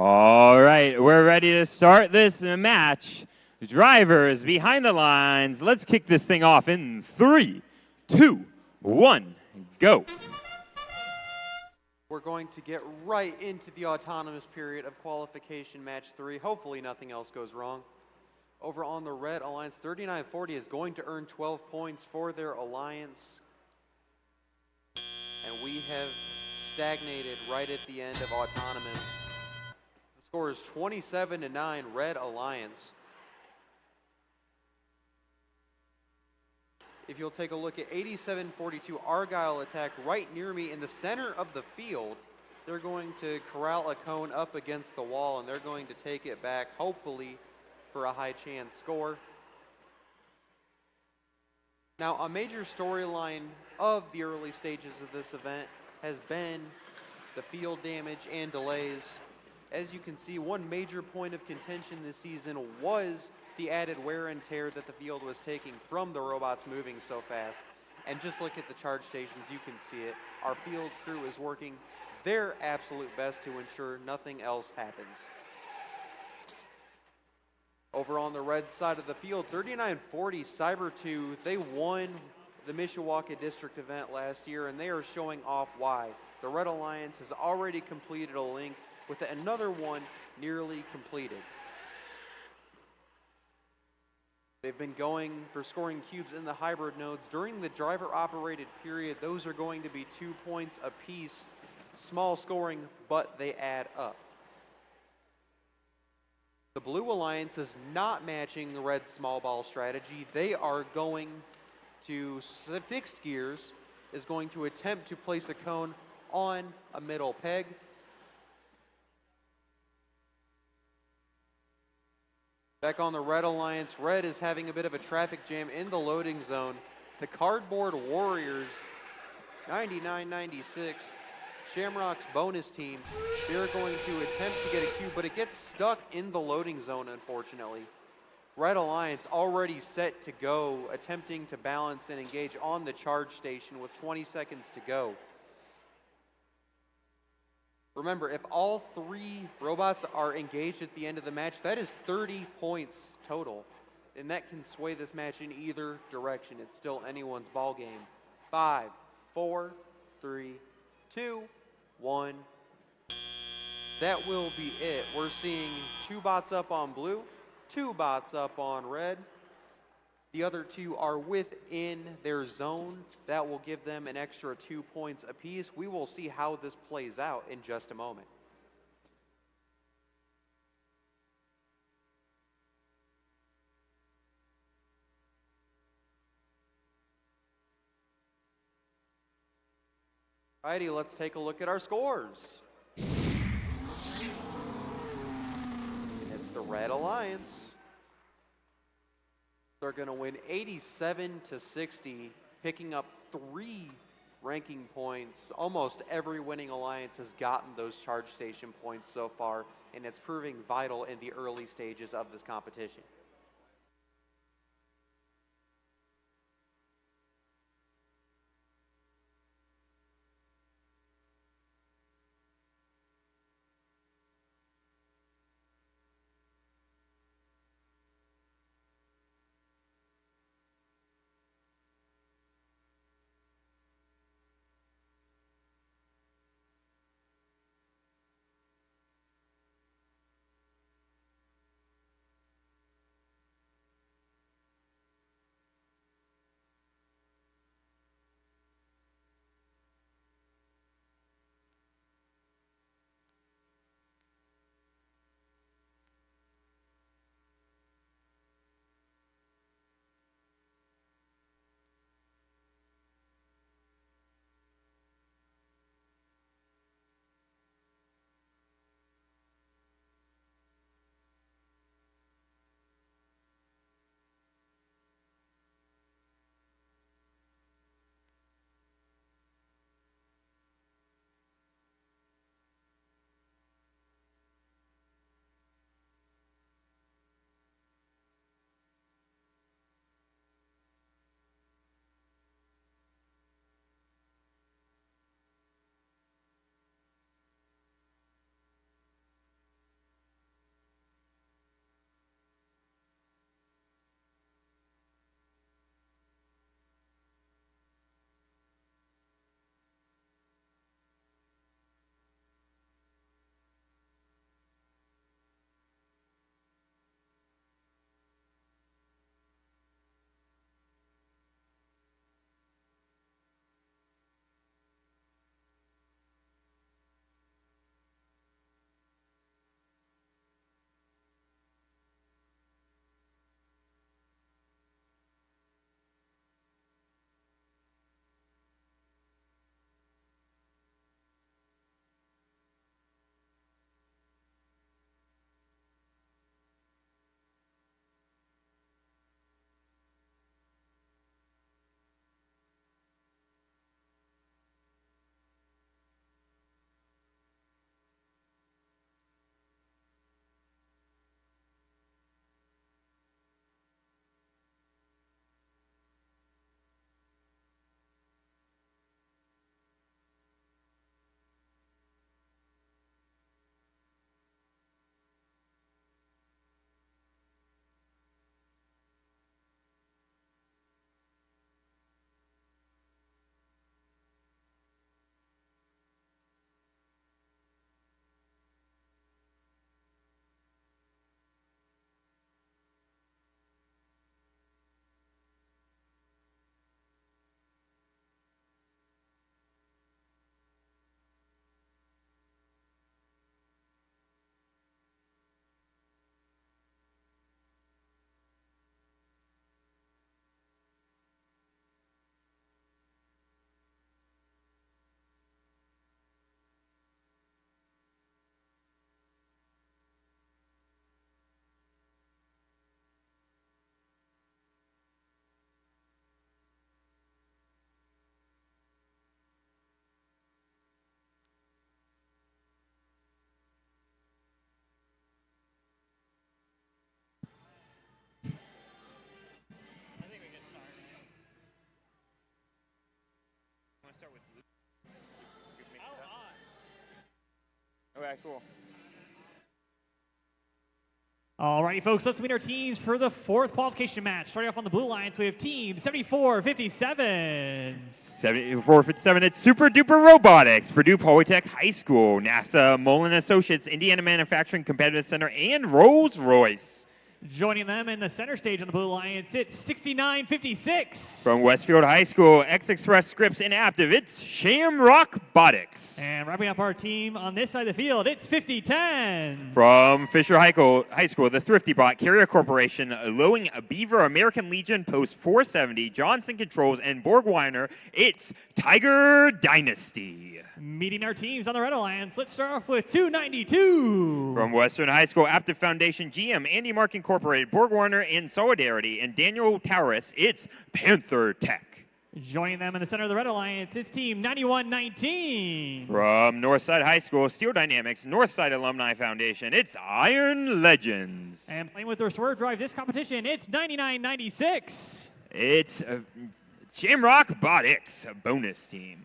All right, we're ready to start this match. Drivers behind the lines. Let's kick this thing off in 3, 2, 1, go. We're going to get right into the autonomous period of qualification match 3. Hopefully nothing else goes wrong. Over on the red alliance, 3940 is going to earn 12 points for their alliance. And we have stagnated right at the end of autonomous. The score is 27-9, red alliance. If you'll take a look at 8742, Argyle attack right near me in the center of the field. They're going to corral a cone up against the wall, and they're going to take it back, hopefully, for a high chance score. Now, a major storyline of the early stages of this event has been the field damage and delays. As you can see, one major point of contention this season was the added wear and tear that the field was taking from the robots moving so fast. And just look at the charge stations, you can see it. Our field crew is working their absolute best to ensure nothing else happens. Over on the red side of the field, 3940 Cyber 2, they won the Mishawaka District event last year, and they are showing off why. The Red Alliance has already completed a link with another one nearly completed. They've been going for scoring cubes in the hybrid nodes. During the driver-operated period, those are going to be 2 points apiece. Small scoring, but they add up. The Blue Alliance is not matching the red small ball strategy. They are going to, fixed gears, is going to attempt to place a cone on a middle peg. Back on the Red Alliance, Red is having a bit of a traffic jam in the loading zone. The Cardboard Warriors, 99-96, Shamrock's bonus team, they're going to attempt to get a cube, but it gets stuck in the loading zone, unfortunately. Red Alliance already set to go, attempting to balance and engage on the charge station with 20 seconds to go. Remember, if all 3 robots are engaged at the end of the match, that is 30 points total. And that can sway this match in either direction. It's still anyone's ball game. 5, 4, 3, 2, 1. That will be it. We're seeing 2 bots up on blue, 2 bots up on red. The other 2 are within their zone. That will give them an extra 2 points apiece. We will see how this plays out in just a moment. Alrighty, let's take a look at our scores. And it's the Red Alliance. They're going to win 87-60, picking up 3 ranking points. Almost every winning alliance has gotten those charge station points so far, and it's proving vital in the early stages of this competition. Okay, cool. Alrighty, folks, let's meet our teams for the fourth qualification match. Starting off on the blue lines, we have team 7457. 7457, it's Super Duper Robotics, Purdue Polytech High School, NASA, Mullen Associates, Indiana Manufacturing Competitive Center, and Rolls-Royce. Joining them in the center stage on the blue alliance, it's 6956. From Westfield High School, X-Express Scripts and Aptiv, it's Shamrock Robotics. And wrapping up our team on this side of the field, it's 5010. From Fisher High School, the Thrifty Bot, Carrier Corporation, Lowing Beaver, American Legion, Post 470, Johnson Controls, and Borgwiner, it's Tiger Dynasty. Meeting our teams on the red alliance, let's start off with 292. From Western High School, Aptiv Foundation, GM, Andy Mark Incorporated, Borgwarner and Solidarity, and Daniel Taurus, it's Panther Tech. Joining them in the center of the red alliance, it's team 9119. From Northside High School, Steel Dynamics, Northside Alumni Foundation, it's Iron Legends. And playing with their swerve drive this competition, it's 9996. It's Shamrock Robotics, a bonus team.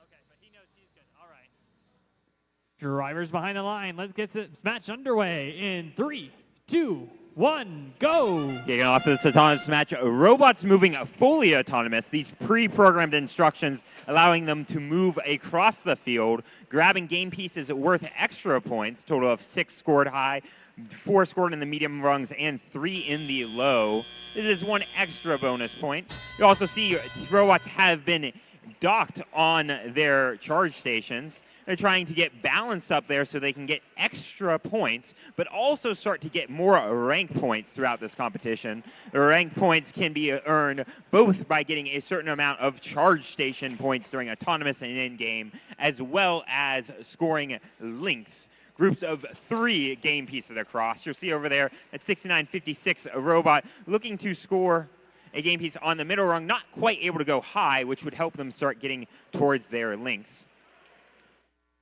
Okay, but he knows he's good. All right. Drivers behind the line. Let's get this match underway in 3, 2, 1, go. Kicking off this autonomous match, robots moving fully autonomous. These pre-programmed instructions allowing them to move across the field, grabbing game pieces worth extra points, total of 6 scored high, 4 scored in the medium rungs, and 3 in the low. This is 1 extra bonus point. You also see robots have been docked on their charge stations. They're trying to get balance up there so they can get extra points, but also start to get more rank points throughout this competition. The rank points can be earned both by getting a certain amount of charge station points during autonomous and in-game, as well as scoring links. Groups of 3 game pieces across. You'll see over there at 6956, a robot looking to score a game piece on the middle rung, not quite able to go high, which would help them start getting towards their links.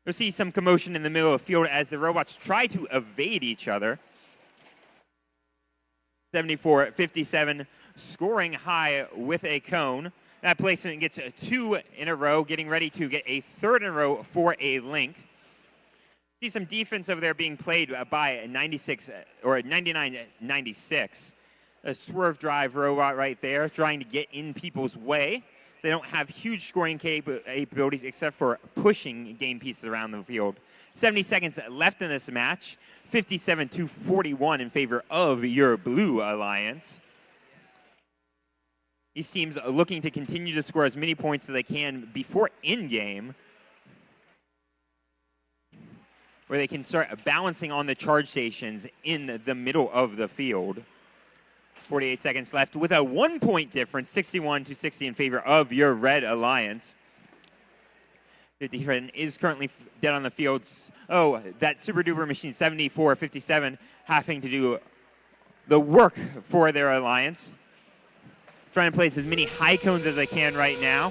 You'll see some commotion in the middle of the field as the robots try to evade each other. 74-57, scoring high with a cone. That placement gets 2 in a row, getting ready to get a 3rd in a row for a link. See some defense over there being played by a 96 or a 99-96. A swerve drive robot right there, trying to get in people's way. They don't have huge scoring capabilities except for pushing game pieces around the field. 70 seconds left in this match. 57-41 in favor of your Blue Alliance. These teams are looking to continue to score as many points as they can before in-game, where they can start balancing on the charge stations in the middle of the field. 48 seconds left with a 1-point difference, 61-60 in favor of your Red Alliance. 50 is currently dead on the field. Oh, that super duper machine 74-57 having to do the work for their alliance. Trying to place as many high cones as they can right now.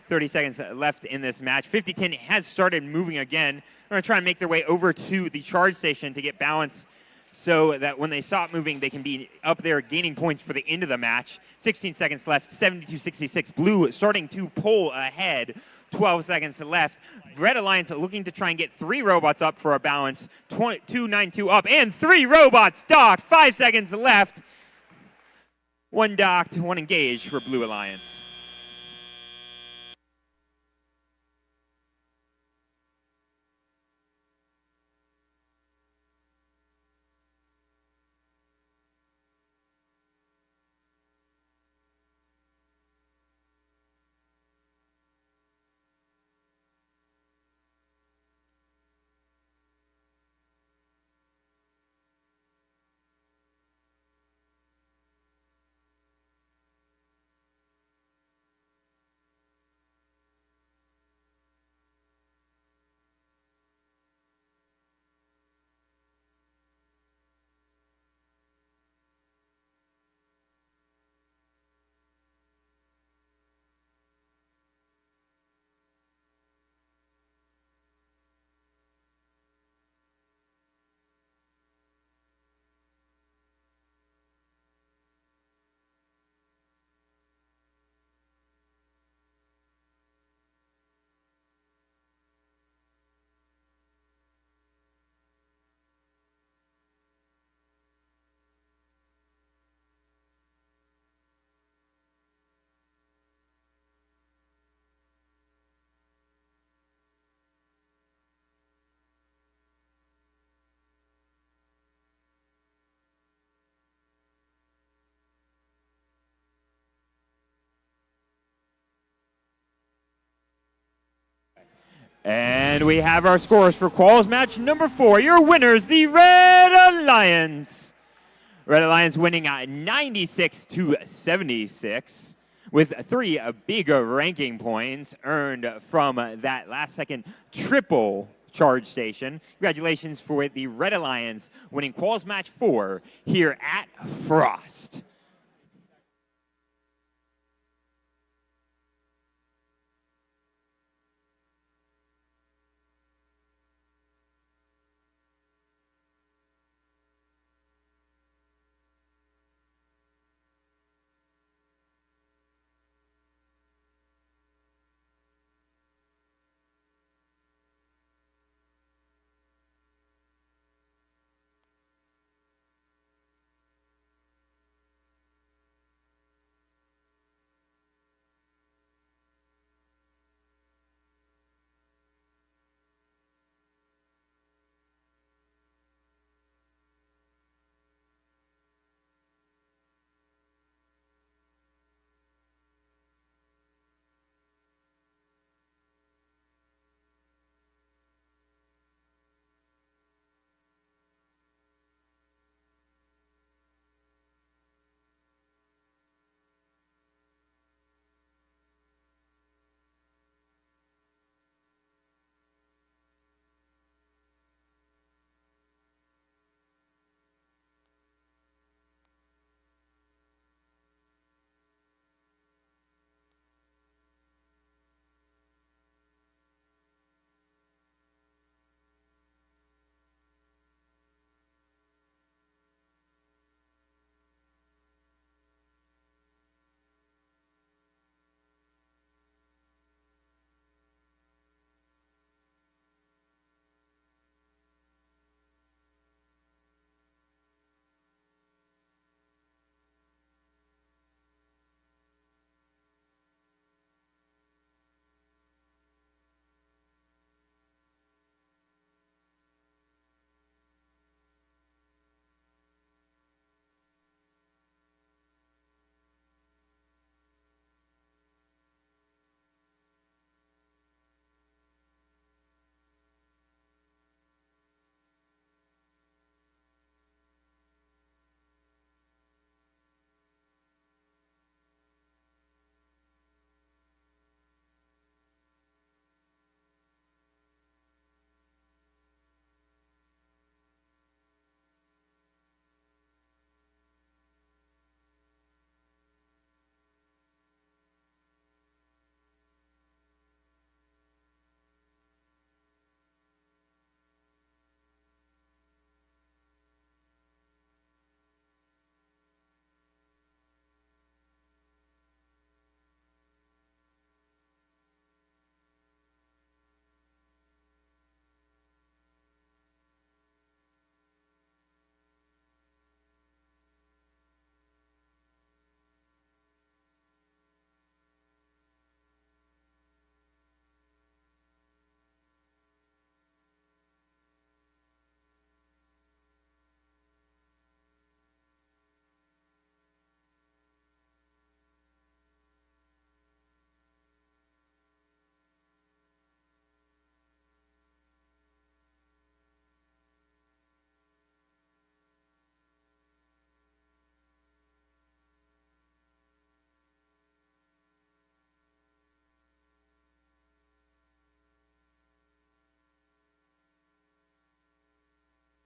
30 seconds left in this match. 50-10 has started moving again. They're going to try and make their way over to the charge station to get balance so that when they stop moving, they can be up there gaining points for the end of the match. 16 seconds left, 72-66. Blue starting to pull ahead. 12 seconds left. Red Alliance looking to try and get 3 robots up for a balance. 2-9-2 up, and 3 robots docked. 5 seconds left. 1 docked, 1 engaged for Blue Alliance. And we have our scores for quals match number 4. Your winners, the Red Alliance. Red Alliance winning at 96-76 with 3 big ranking points earned from that last second triple charge station. Congratulations for the Red Alliance winning quals match 4 here at Frost.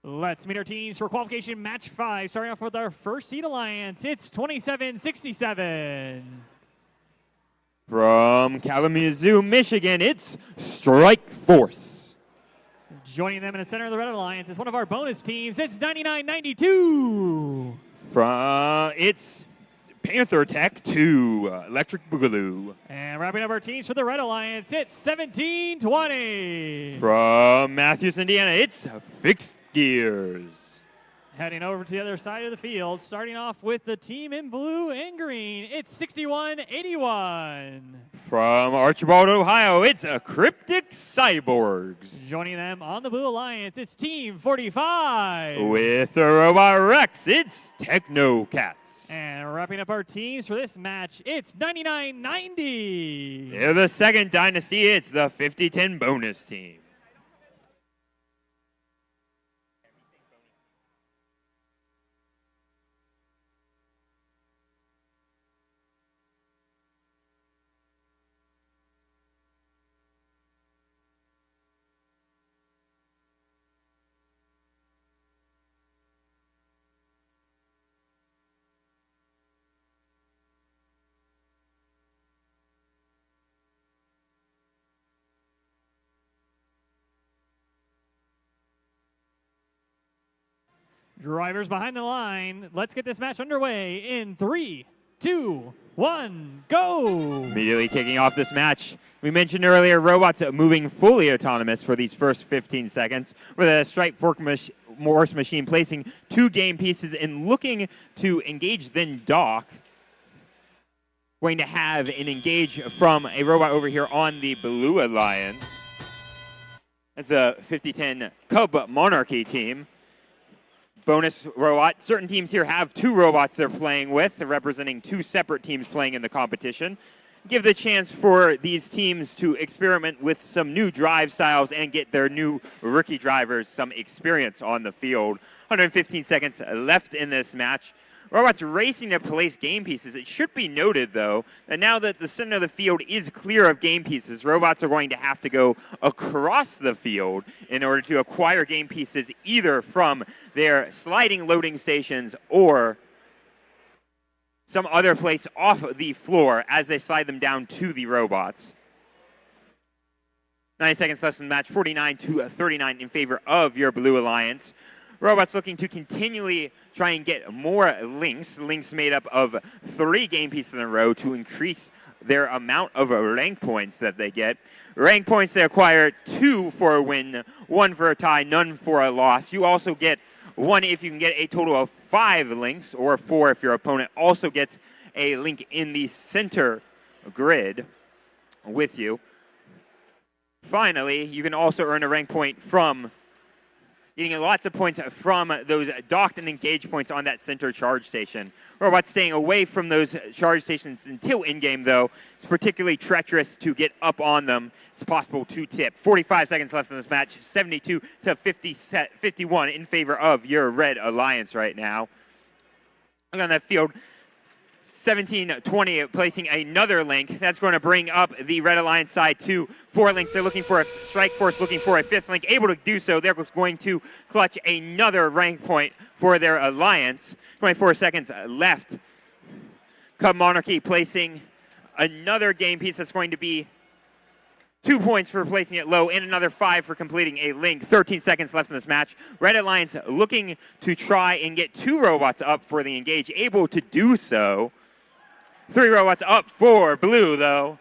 Let's meet our teams for qualification match 5. Starting off with our first seed alliance, it's 27-67. From Kalamazoo, Michigan, it's Strike Force. Joining them in the center of the red alliance is one of our bonus teams. It's 99-92. It's Panther Tech 2, Electric Boogaloo. And wrapping up our teams for the red alliance, it's 17-20. From Matthews, Indiana, it's Fixed Gears. Heading over to the other side of the field, starting off with the team in blue and green, it's 61-81. From Archibald, Ohio, it's Cryptic Cyborgs. Joining them on the blue alliance, it's Team 45. With the Robot Rex, it's Techno Cats. And wrapping up our teams for this match, it's 99-90. In the second dynasty, it's the 50-10 bonus team. Drivers behind the line. Let's get this match underway in 3, 2, 1, go! Immediately kicking off this match, we mentioned earlier robots moving fully autonomous for these first 15 seconds, with a Strike Force machine placing 2 game pieces and looking to engage then dock. Going to have an engage from a robot over here on the Blue Alliance. That's the 50-10 Cub Monarchy team. Bonus robot. Certain teams here have 2 robots they're playing with, representing 2 separate teams playing in the competition. Give the chance for these teams to experiment with some new drive styles and get their new rookie drivers some experience on the field. 115 seconds left in this match. Robots racing to place game pieces. It should be noted, though, that now that the center of the field is clear of game pieces, robots are going to have to go across the field in order to acquire game pieces either from their sliding loading stations or some other place off the floor as they slide them down to the robots. 90 seconds left in the match, 49-39 in favor of your Blue Alliance. Robots looking to continually try and get more links made up of 3 game pieces in a row to increase their amount of rank points that they get. Rank points they acquire 2 for a win, 1 for a tie, none for a loss. You also get 1 if you can get a total of 5 links, or 4 if your opponent also gets a link in the center grid with you. Finally, you can also earn a rank point from getting lots of points from those docked and engaged points on that center charge station. Robots staying away from those charge stations until in-game, though. It's particularly treacherous to get up on them. It's possible to tip. 45 seconds left in this match, 72-51 in favor of your Red Alliance right now. Look on that field. 17-20 placing another link. That's going to bring up the Red Alliance side to 4 links. They're looking for a Strike Force, looking for a 5th link. Able to do so. They're going to clutch another rank point for their alliance. 24 seconds left. Cub Monarchy placing another game piece that's going to be 2 points for placing it low and another 5 for completing a link. 13 seconds left in this match. Red Alliance looking to try and get 2 robots up for the engage. Able to do so. 3 robots up for Blue, though.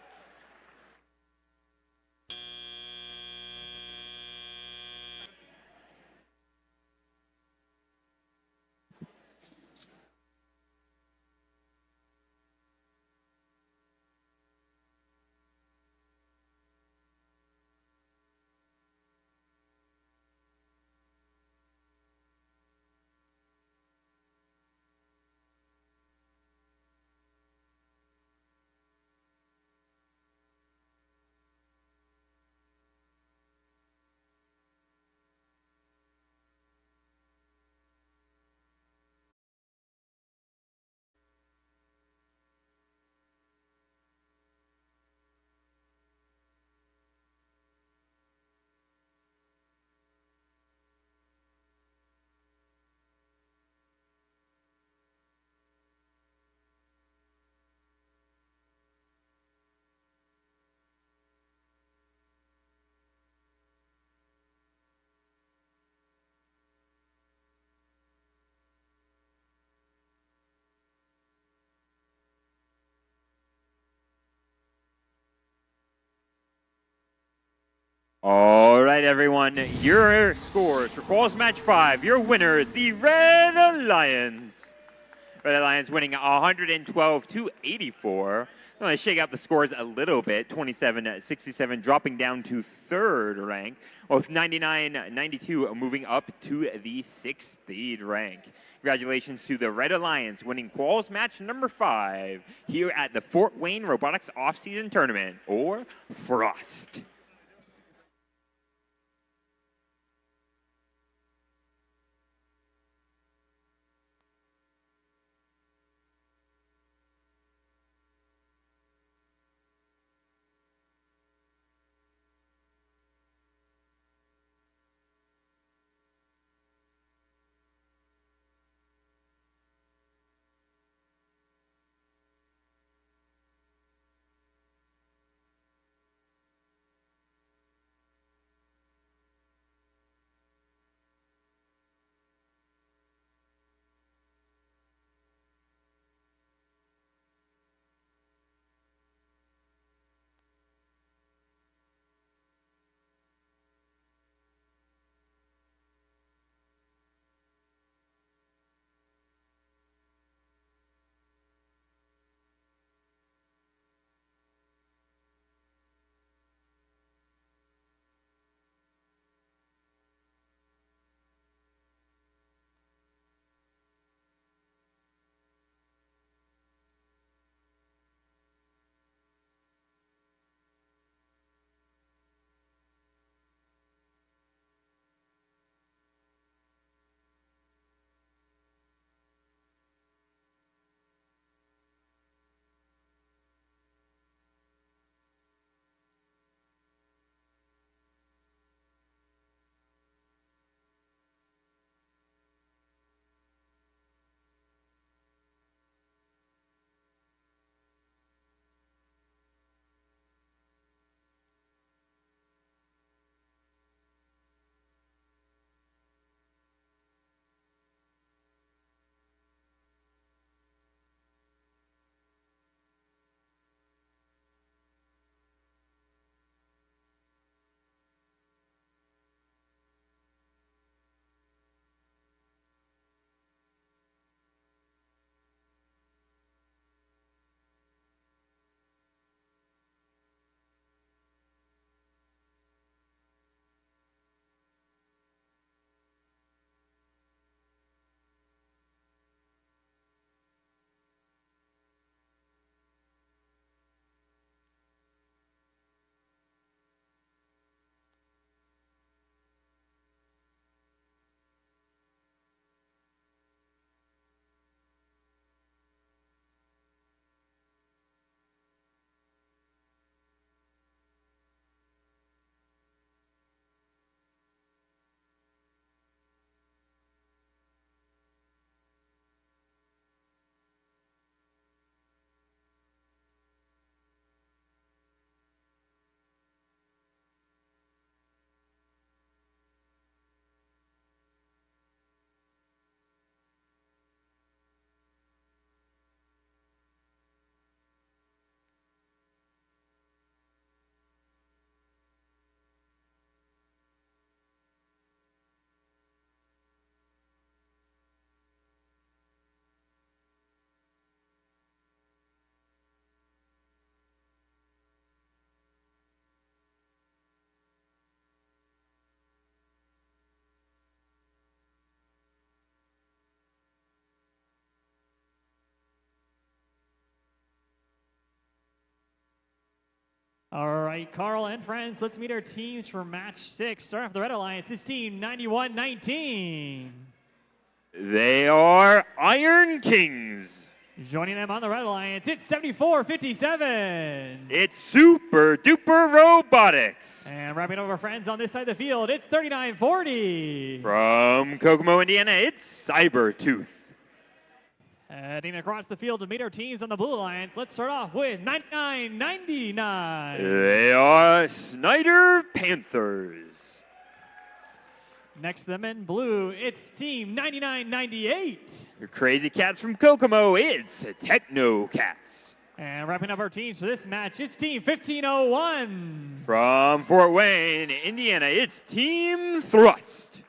All right, everyone. Your scores for Quals Match 5. Your winner is the Red Alliance. Red Alliance winning 112 to 84. I'm going to shake out the scores a little bit. 27-67 dropping down to third rank, with 99-92 moving up to the 6th seed rank. Congratulations to the Red Alliance winning Quals Match number 5 here at the Fort Wayne Robotics Off-Season Tournament, or Frost. All right, Carl and friends, let's meet our teams for match 6. Starting off the Red Alliance, it's team 91-19. They are Iron Kings. Joining them on the Red Alliance, it's 74-57. It's Super Duper Robotics. And wrapping up our friends on this side of the field, it's 39-40. From Kokomo, Indiana, it's Cybertooth. Heading across the field to meet our teams on the Blue Alliance, let's start off with 99-99. They are Snyder Panthers. Next to them in blue, it's team 99-98. Your Crazy Cats from Kokomo, it's Techno Cats. And wrapping up our teams for this match, it's Team 1501. From Fort Wayne, Indiana, it's Team Thrust.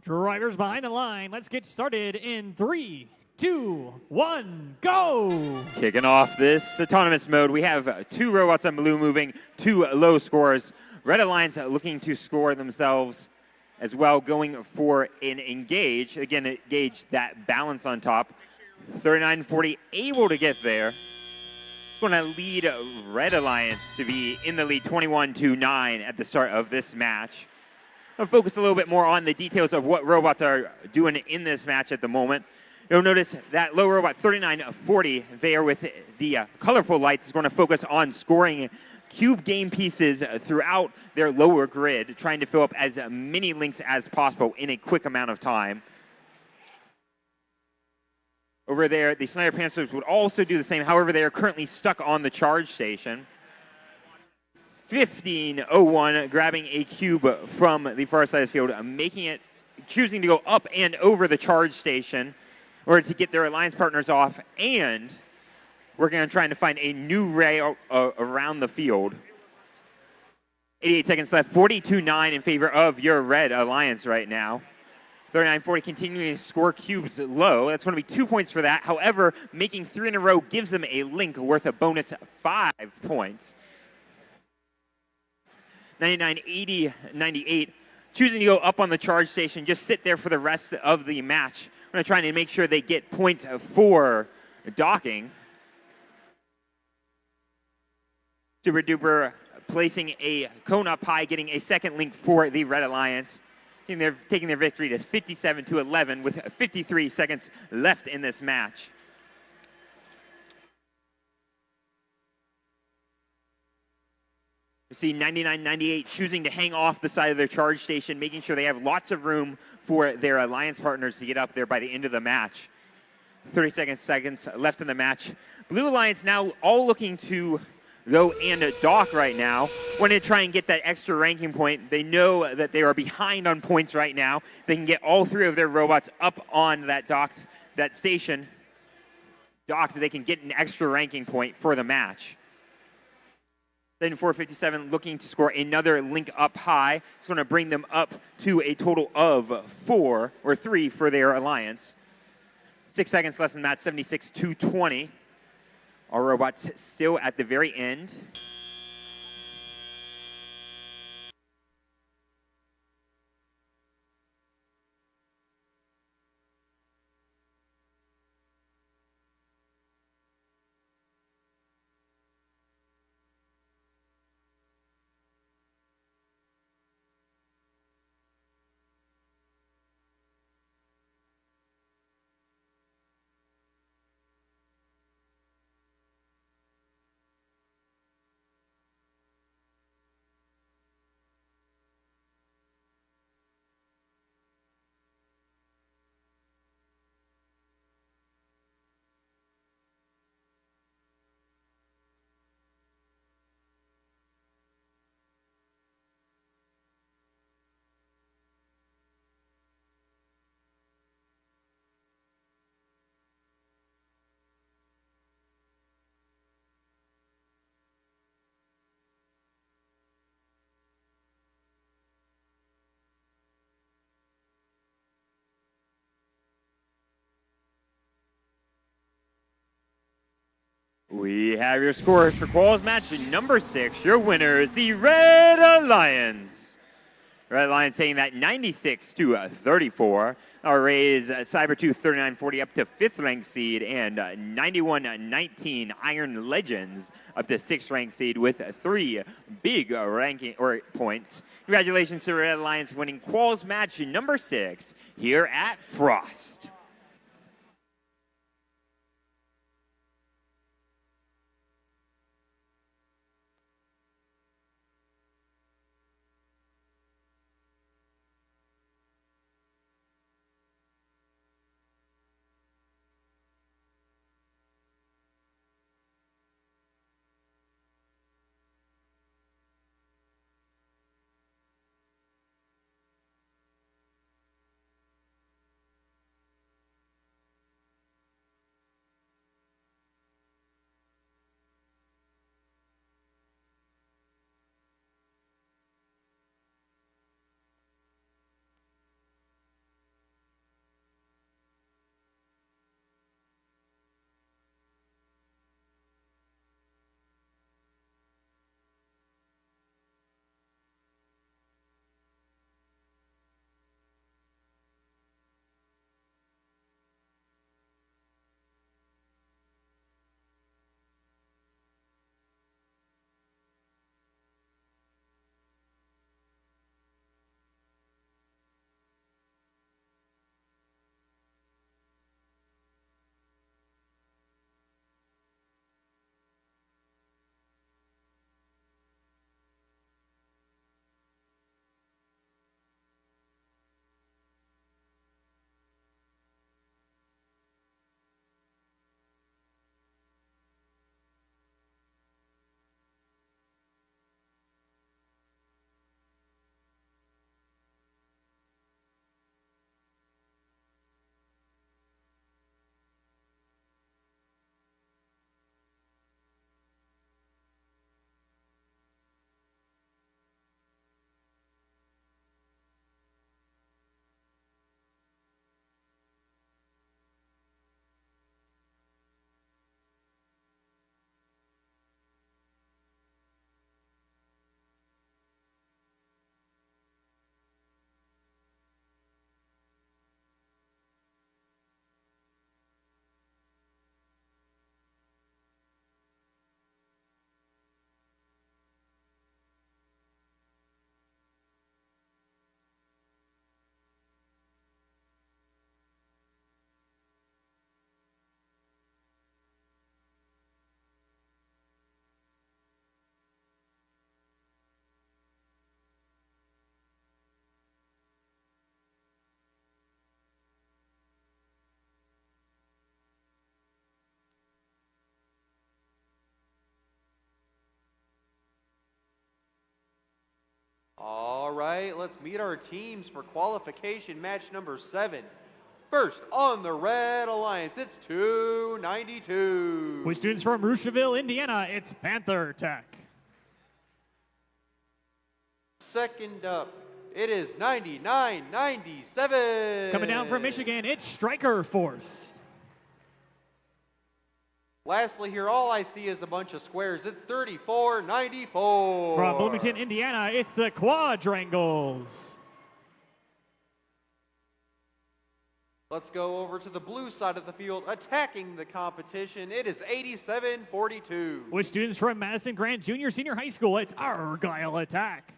Drivers behind the line. Let's get started in 3, 2, 1, go! Kicking off this autonomous mode, we have 2 robots on blue moving, 2 low scores. Red Alliance looking to score themselves as well, going for an engage. Again, engage that balance on top. 39-40, able to get there. It's going to lead Red Alliance to be in the lead 21-9 at the start of this match. I'll focus a little bit more on the details of what robots are doing in this match at the moment. You'll notice that low robot 39-40 there with the colorful lights is going to focus on scoring cube game pieces throughout their lower grid, trying to fill up as many links as possible in a quick amount of time. Over there, the Sniper Panthers would also do the same. However, they are currently stuck on the charge station. 15-01, grabbing a cube from the far side of the field, choosing to go up and over the charge station in order to get their alliance partners off, and working on trying to find a new rail around the field. 88 seconds left, 42-9 in favor of your Red Alliance right now. 39-40 continuing to score cubes low. That's going to be 2 points for that. However, making 3 in a row gives them a link worth a bonus 5 points. 99, 80, 98, choosing to go up on the charge station, just sit there for the rest of the match. I'm going to try and make sure they get points for docking. Super Duper placing a cone up high, getting a second link for the Red Alliance. Taking their victory to 57-11 with 53 seconds left in this match. We see 99-98 choosing to hang off the side of their charge station, making sure they have lots of room for their alliance partners to get up there by the end of the match. 30 seconds left in the match. Blue Alliance now all looking to go and dock right now. Want to try and get that extra ranking point. They know that they are behind on points right now. They can get all 3 of their robots up on that station docked. They can get an extra ranking point for the match. Then 457 looking to score another link up high. It's going to bring them up to a total of 3 for their alliance. 6 seconds less than that, 76-20. Our robots still at the very end. We have your scores for quals match number 6. Your winner is the Red Alliance. Red Alliance taking that 96-34. Our raise Cyber2 3940 up to 5th ranked seed, and 91-19 Iron Legends up to 6th ranked seed with 3 big ranking or points. Congratulations to Red Alliance winning quals match number 6 here at Frost. All right, let's meet our teams for qualification match number 7. First, on the Red Alliance, it's 292. With students from Rushville, Indiana, it's Panther Tech. Second up, it is 99-97. Coming down from Michigan, it's Striker Force. Lastly here, all I see is a bunch of squares. It's 34-94. From Bloomington, Indiana, it's the Quadrangles. Let's go over to the blue side of the field, attacking the competition. It is 87-42. With students from Madison Grant Junior Senior High School, it's Argyle Attack.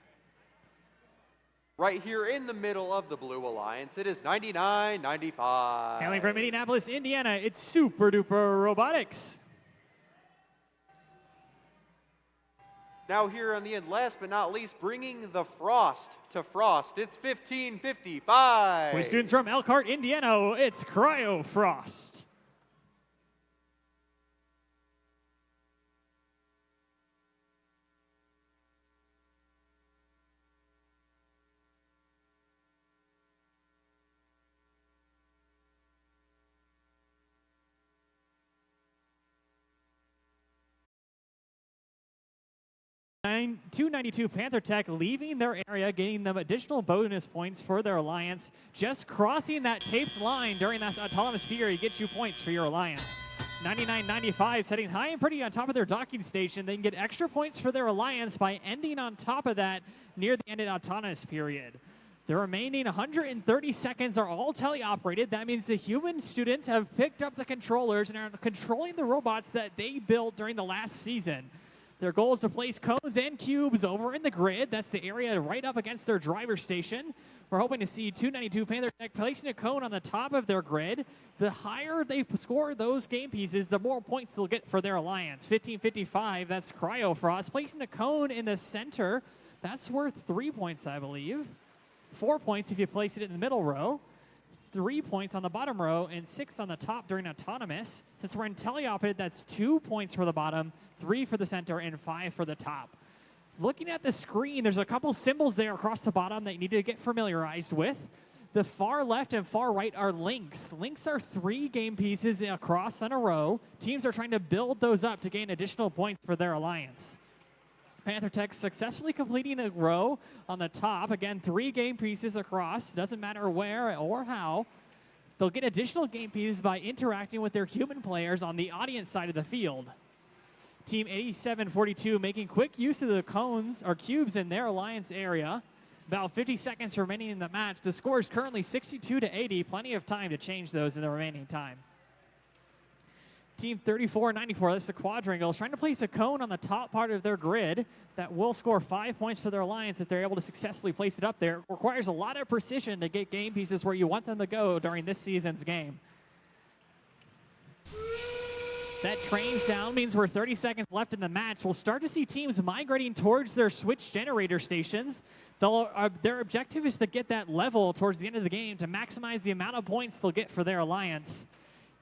Right here in the middle of the Blue Alliance, it is 99-95. Hailing from Indianapolis, Indiana, it's Super Duper Robotics. Now here on the end, last but not least, bringing the Frost to Frost, it's 15-55. With students from Elkhart, Indiana, it's Cryo Frost. Nine 292 Panther Tech leaving their area, getting them additional bonus points for their alliance. Just crossing that taped line during that autonomous period gets you points for your alliance. 99-95 setting high and pretty on top of their docking station. They can get extra points for their alliance by ending on top of that near the end of the autonomous period. The remaining 130 seconds are all teleoperated. That means the human students have picked up the controllers and are controlling the robots that they built during the last season. Their goal is to place cones and cubes over in the grid. That's the area right up against their driver station. We're hoping to see 292 Panther Tech placing a cone on the top of their grid. The higher they score those game pieces, the more points they'll get for their alliance. 1555, that's Cryofrost. Placing a cone in the center, that's worth 3 points, I believe. 4 points if you place it in the middle row. 3 points on the bottom row, and 6 on the top during autonomous. Since we're in teleoperated, that's 2 points for the bottom, 3 for the center, and 5 for the top. Looking at the screen, there's a couple symbols there across the bottom that you need to get familiarized with. The far left and far right are links. Links are 3 game pieces across in a row. Teams are trying to build those up to gain additional points for their alliance. Panther Tech successfully completing a row on the top. Again, 3 game pieces across. Doesn't matter where or how. They'll get additional game pieces by interacting with their human players on the audience side of the field. Team 8742 making quick use of the cones or cubes in their alliance area. About 50 seconds remaining in the match. The score is currently 62-80. Plenty of time to change those in the remaining time. Team 3494, that's the quadrangle, is trying to place a cone on the top part of their grid that will score 5 points for their alliance if they're able to successfully place it up there. It requires a lot of precision to get game pieces where you want them to go during this season's game. That trains down means we're 30 seconds left in the match. We'll start to see teams migrating towards their switch generator stations. Their objective is to get that level towards the end of the game to maximize the amount of points they'll get for their alliance.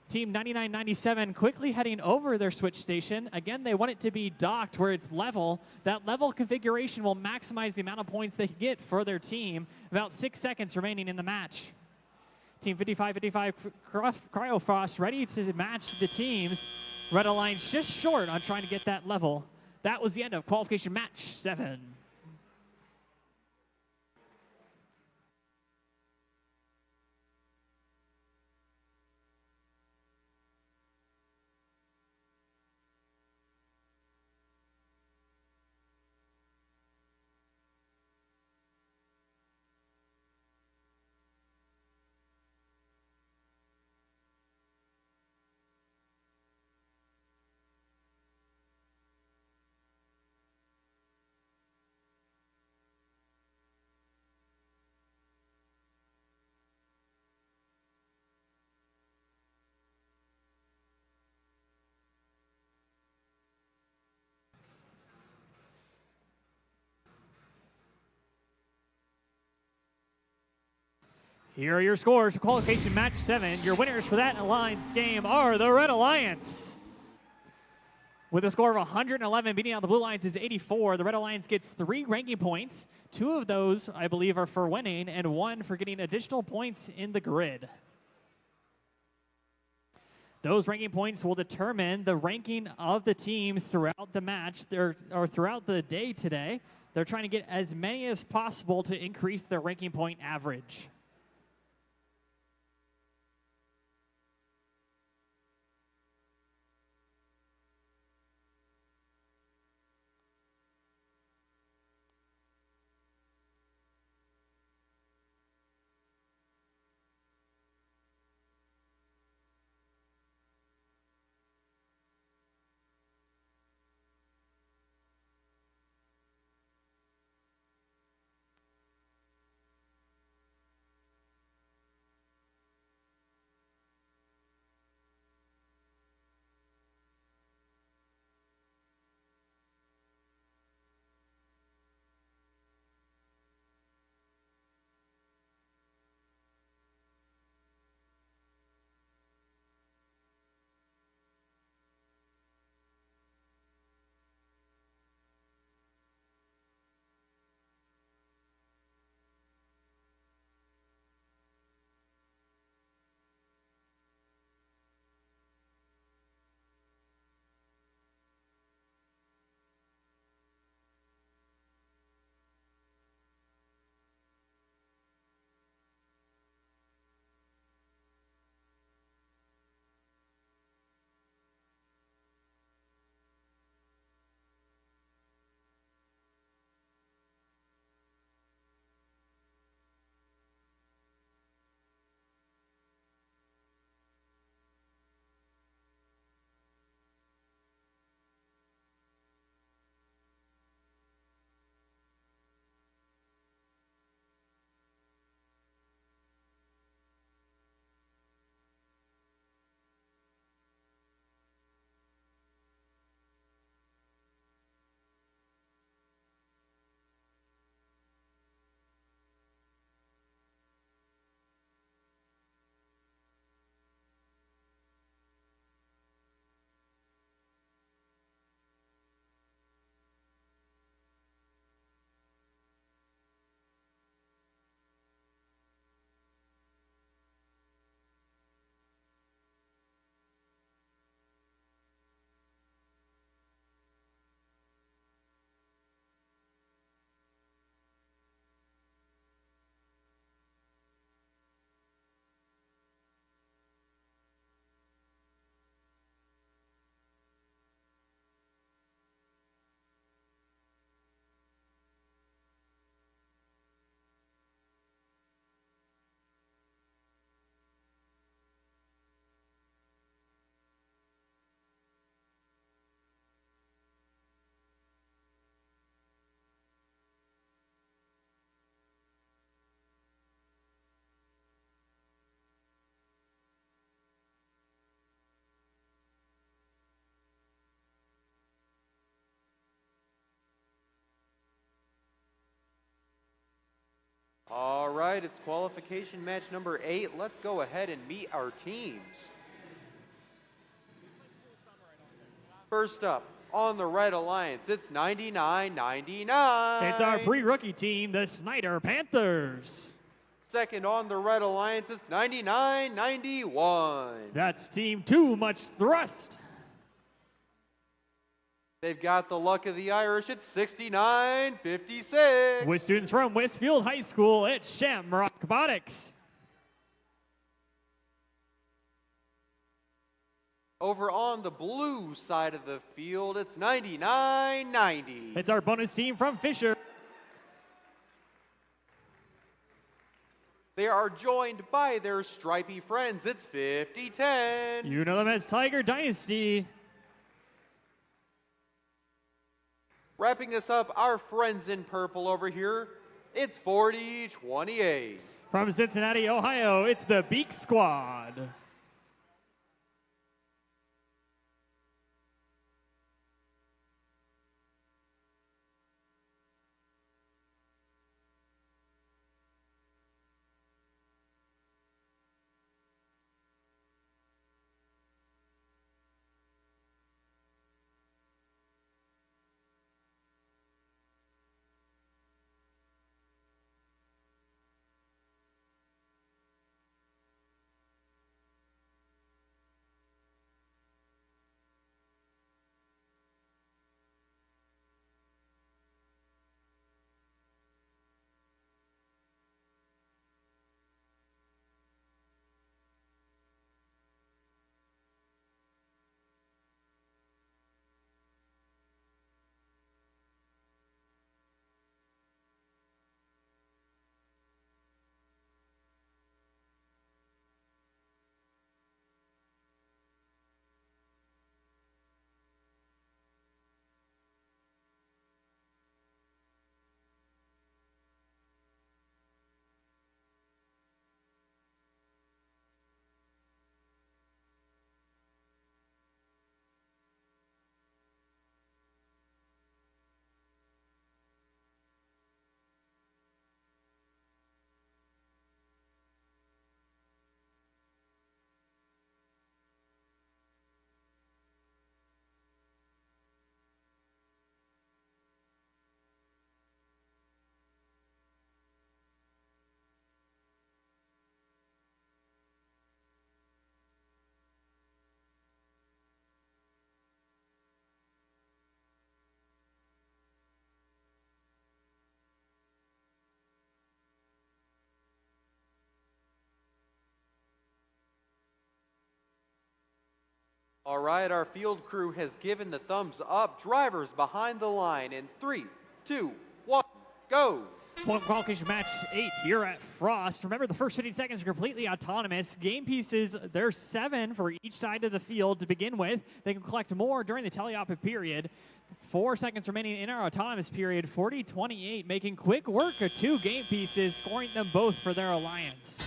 Team 9997 quickly heading over their switch station. Again, they want it to be docked where it's level. That level configuration will maximize the amount of points they can get for their team. About 6 seconds remaining in the match. Team 5555 Cryofrost ready to match the teams. Red Alliance just short on trying to get that level. That was the end of qualification match 7. Here are your scores for qualification match 7. Your winners for that alliance game are the Red Alliance. With a score of 111, beating out the Blue Alliance is 84. The Red Alliance gets 3 ranking points. 2 of those, I believe, are for winning, and 1 for getting additional points in the grid. Those ranking points will determine the ranking of the teams throughout the match, or throughout the day today. They're trying to get as many as possible to increase their ranking point average. right, it's qualification match number 8. Let's go ahead and meet our teams. First up, on the Red Alliance, it's 99-99. It's our pre-rookie team, the Snyder Panthers. Second on the Red Alliance, it's 99-91. That's Team Too Much Thrust. They've got the luck of the Irish. It's 69-56. With students from Westfield High School, it's Shamrock Robotics. Over on the blue side of the field, it's 99-90. It's our bonus team from Fisher. They are joined by their stripy friends. It's 50-10. You know them as Tiger Dynasty. Wrapping us up, our friends in purple over here, it's 40-28. From Cincinnati, Ohio, it's the Beak Squad. All right, our field crew has given the thumbs up. Drivers behind the line in 3, 2, 1, go. Point qualification match 8 here at Frost. Remember, the first 15 seconds are completely autonomous. Game pieces, there's 7 for each side of the field to begin with. They can collect more during the teleop period. 4 seconds remaining in our autonomous period. 40-28, making quick work of 2 game pieces, scoring them both for their alliance.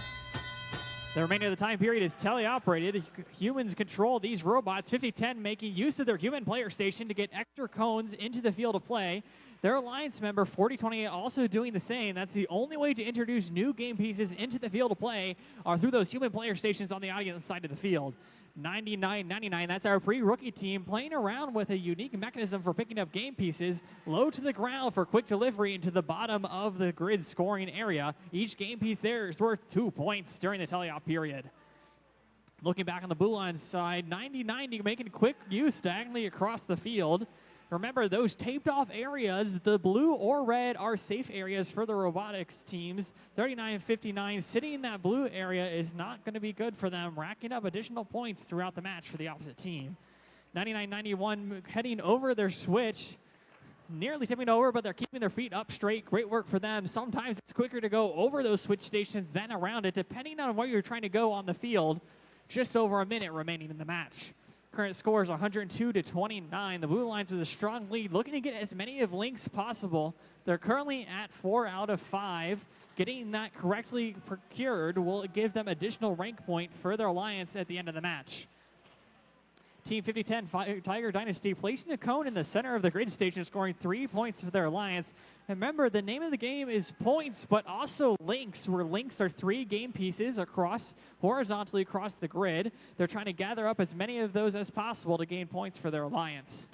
The remainder of the time period is teleoperated. Humans control these robots. 50-10 making use of their human player station to get extra cones into the field of play. Their alliance member, 40-28, also doing the same. That's the only way to introduce new game pieces into the field of play are through those human player stations on the audience side of the field. 99-99, that's our pre-rookie team playing around with a unique mechanism for picking up game pieces low to the ground for quick delivery into the bottom of the grid scoring area. Each game piece there is worth 2 points during the teleop period. Looking back on the blue line side, 90-90 making quick use diagonally across the field. Remember, those taped off areas, the blue or red, are safe areas for the robotics teams. 39-59, sitting in that blue area is not going to be good for them, racking up additional points throughout the match for the opposite team. 99-91 heading over their switch, nearly tipping over, but they're keeping their feet up straight. Great work for them. Sometimes it's quicker to go over those switch stations than around it, depending on where you're trying to go on the field. Just over a minute remaining in the match. Current score is 102-29. The Blue Lines with a strong lead, looking to get as many of Link's possible. They're currently at 4 out of 5. Getting that correctly procured will give them additional rank point for their alliance at the end of the match. Team 5010 Tiger Dynasty placing a cone in the center of the grid station, scoring 3 points for their alliance. And remember, the name of the game is points, but also links, where links are 3 game pieces horizontally across the grid. They're trying to gather up as many of those as possible to gain points for their alliance.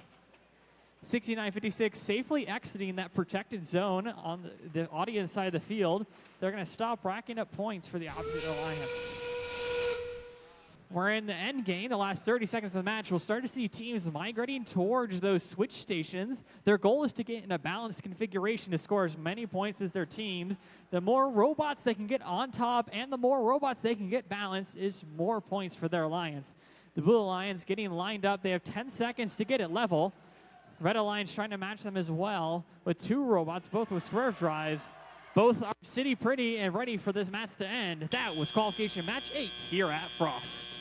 6956 safely exiting that protected zone on the audience side of the field. They're going to stop racking up points for the opposite alliance. We're in the end game, the last 30 seconds of the match. We'll start to see teams migrating towards those switch stations. Their goal is to get in a balanced configuration to score as many points as their teams. The more robots they can get on top and the more robots they can get balanced is more points for their alliance. The Blue Alliance getting lined up. They have 10 seconds to get it level. Red Alliance trying to match them as well with 2 robots, both with swerve drives. Both are city pretty and ready for this match to end. That was qualification match 8 here at Frost.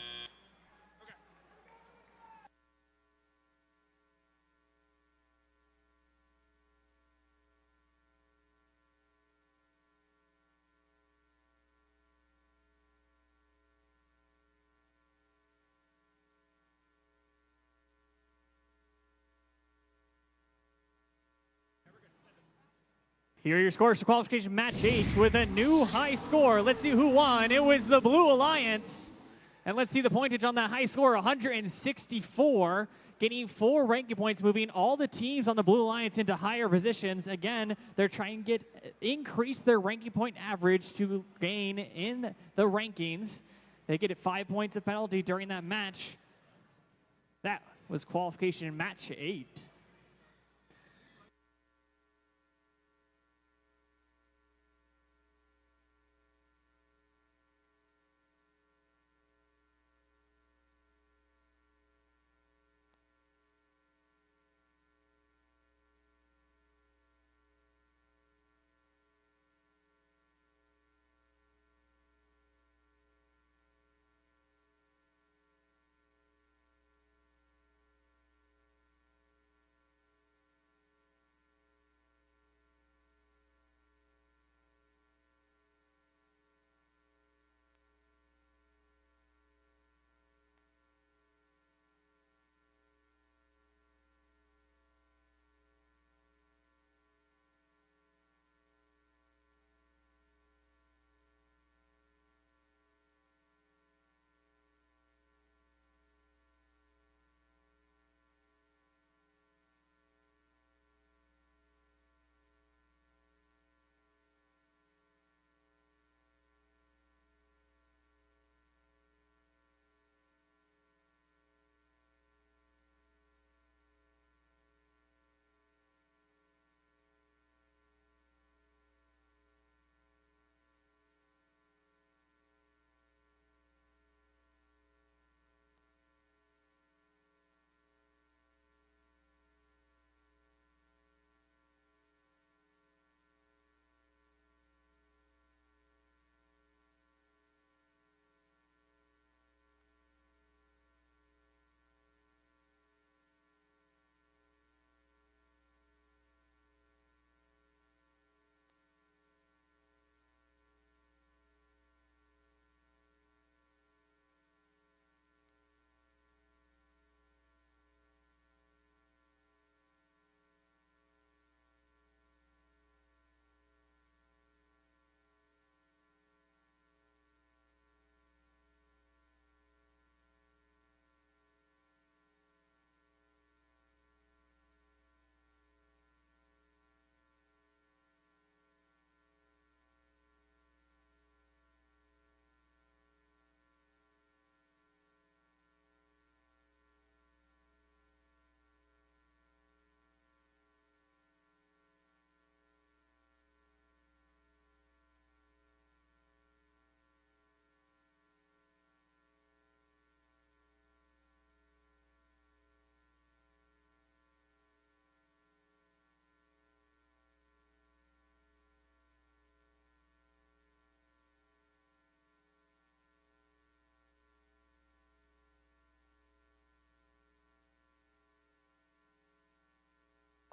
Here are your scores for qualification match 8 with a new high score. Let's see who won. It was the Blue Alliance. And let's see the pointage on that high score, 164, getting 4 ranking points, moving all the teams on the Blue Alliance into higher positions. Again, they're trying to increase their ranking point average to gain in the rankings. They get 5 points of penalty during that match. That was qualification match 8.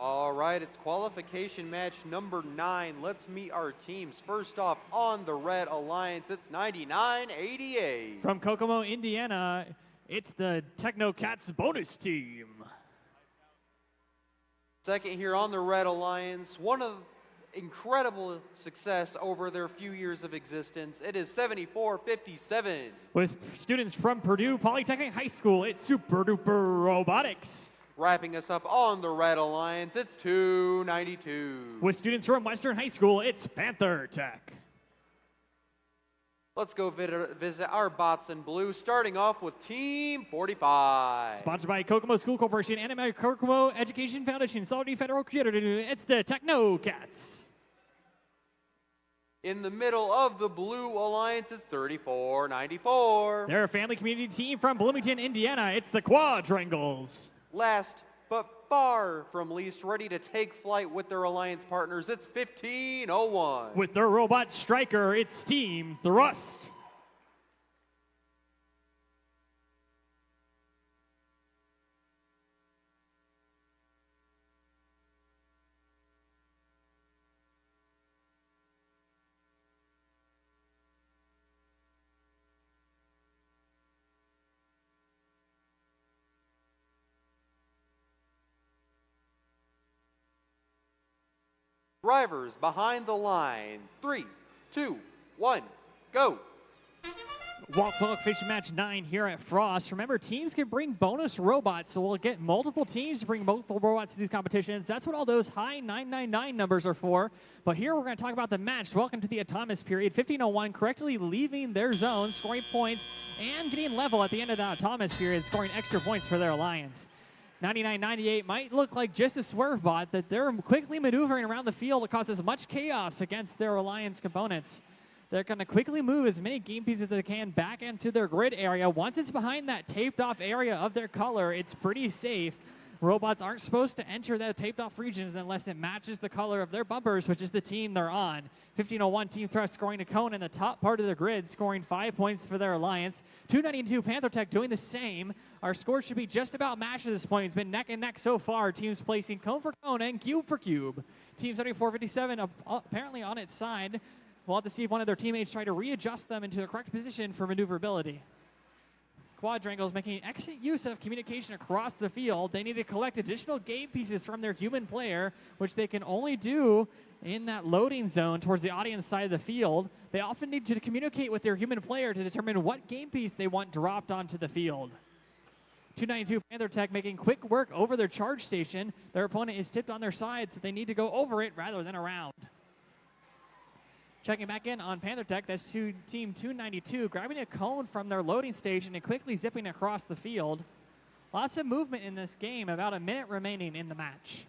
All right, it's qualification match number 9. Let's meet our teams. First off, on the Red Alliance, it's 9988. From Kokomo, Indiana, It's the Technocats bonus team. Second here on the Red Alliance, one of incredible success over their few years of existence. It is 74-57. With students from Purdue Polytechnic High School, it's Super Duper Robotics. Wrapping us up on the Red Alliance, it's 292. With students from Western High School, it's Panther Tech. Let's go visit our bots in blue, starting off with Team 45. Sponsored by Kokomo School Corporation and American Kokomo Education Foundation, Solidarity Federal Creator. It's the Technocats. In the middle of the Blue Alliance, it's 34-94. They're a family community team from Bloomington, Indiana. It's the Quadrangles. Last but far from least, ready to take flight with their alliance partners, it's 1501. With their robot striker, it's Team Thrust. Drivers behind the line. 3, 2, 1, go. Walk qualification match 9 here at Frost. Remember, teams can bring bonus robots, so we'll get multiple teams to bring multiple robots to these competitions. That's what all those high 999 numbers are for. But here we're going to talk about the match. Welcome to the autonomous period. 1501 correctly leaving their zone, scoring points, and getting level at the end of the autonomous period, scoring extra points for their alliance. 9998 might look like just a swerve bot that they're quickly maneuvering around the field to cause as much chaos against their alliance components. They're going to quickly move as many game pieces as they can back into their grid area. Once it's behind that taped off area of their color, it's pretty safe. Robots aren't supposed to enter that taped off regions unless it matches the color of their bumpers, which is the team they're on. 1501 Team Thrust scoring a cone in the top part of the grid, scoring 5 points for their alliance. 292 Panther Tech doing the same. Our score should be just about matched at this point. It's been neck and neck so far. Teams placing cone for cone and cube for cube. Team 7457 apparently on its side. We'll have to see if one of their teammates try to readjust them into the correct position for maneuverability. Quadrangles making excellent use of communication across the field. They need to collect additional game pieces from their human player, which they can only do in that loading zone towards the audience side of the field. They often need to communicate with their human player to determine what game piece they want dropped onto the field. 292 Panther Tech making quick work over their charge station. Their opponent is tipped on their side, so they need to go over it rather than around. Checking back in on Panther Tech, that's Team 292, grabbing a cone from their loading station and quickly zipping across the field. Lots of movement in this game, about a minute remaining in the match.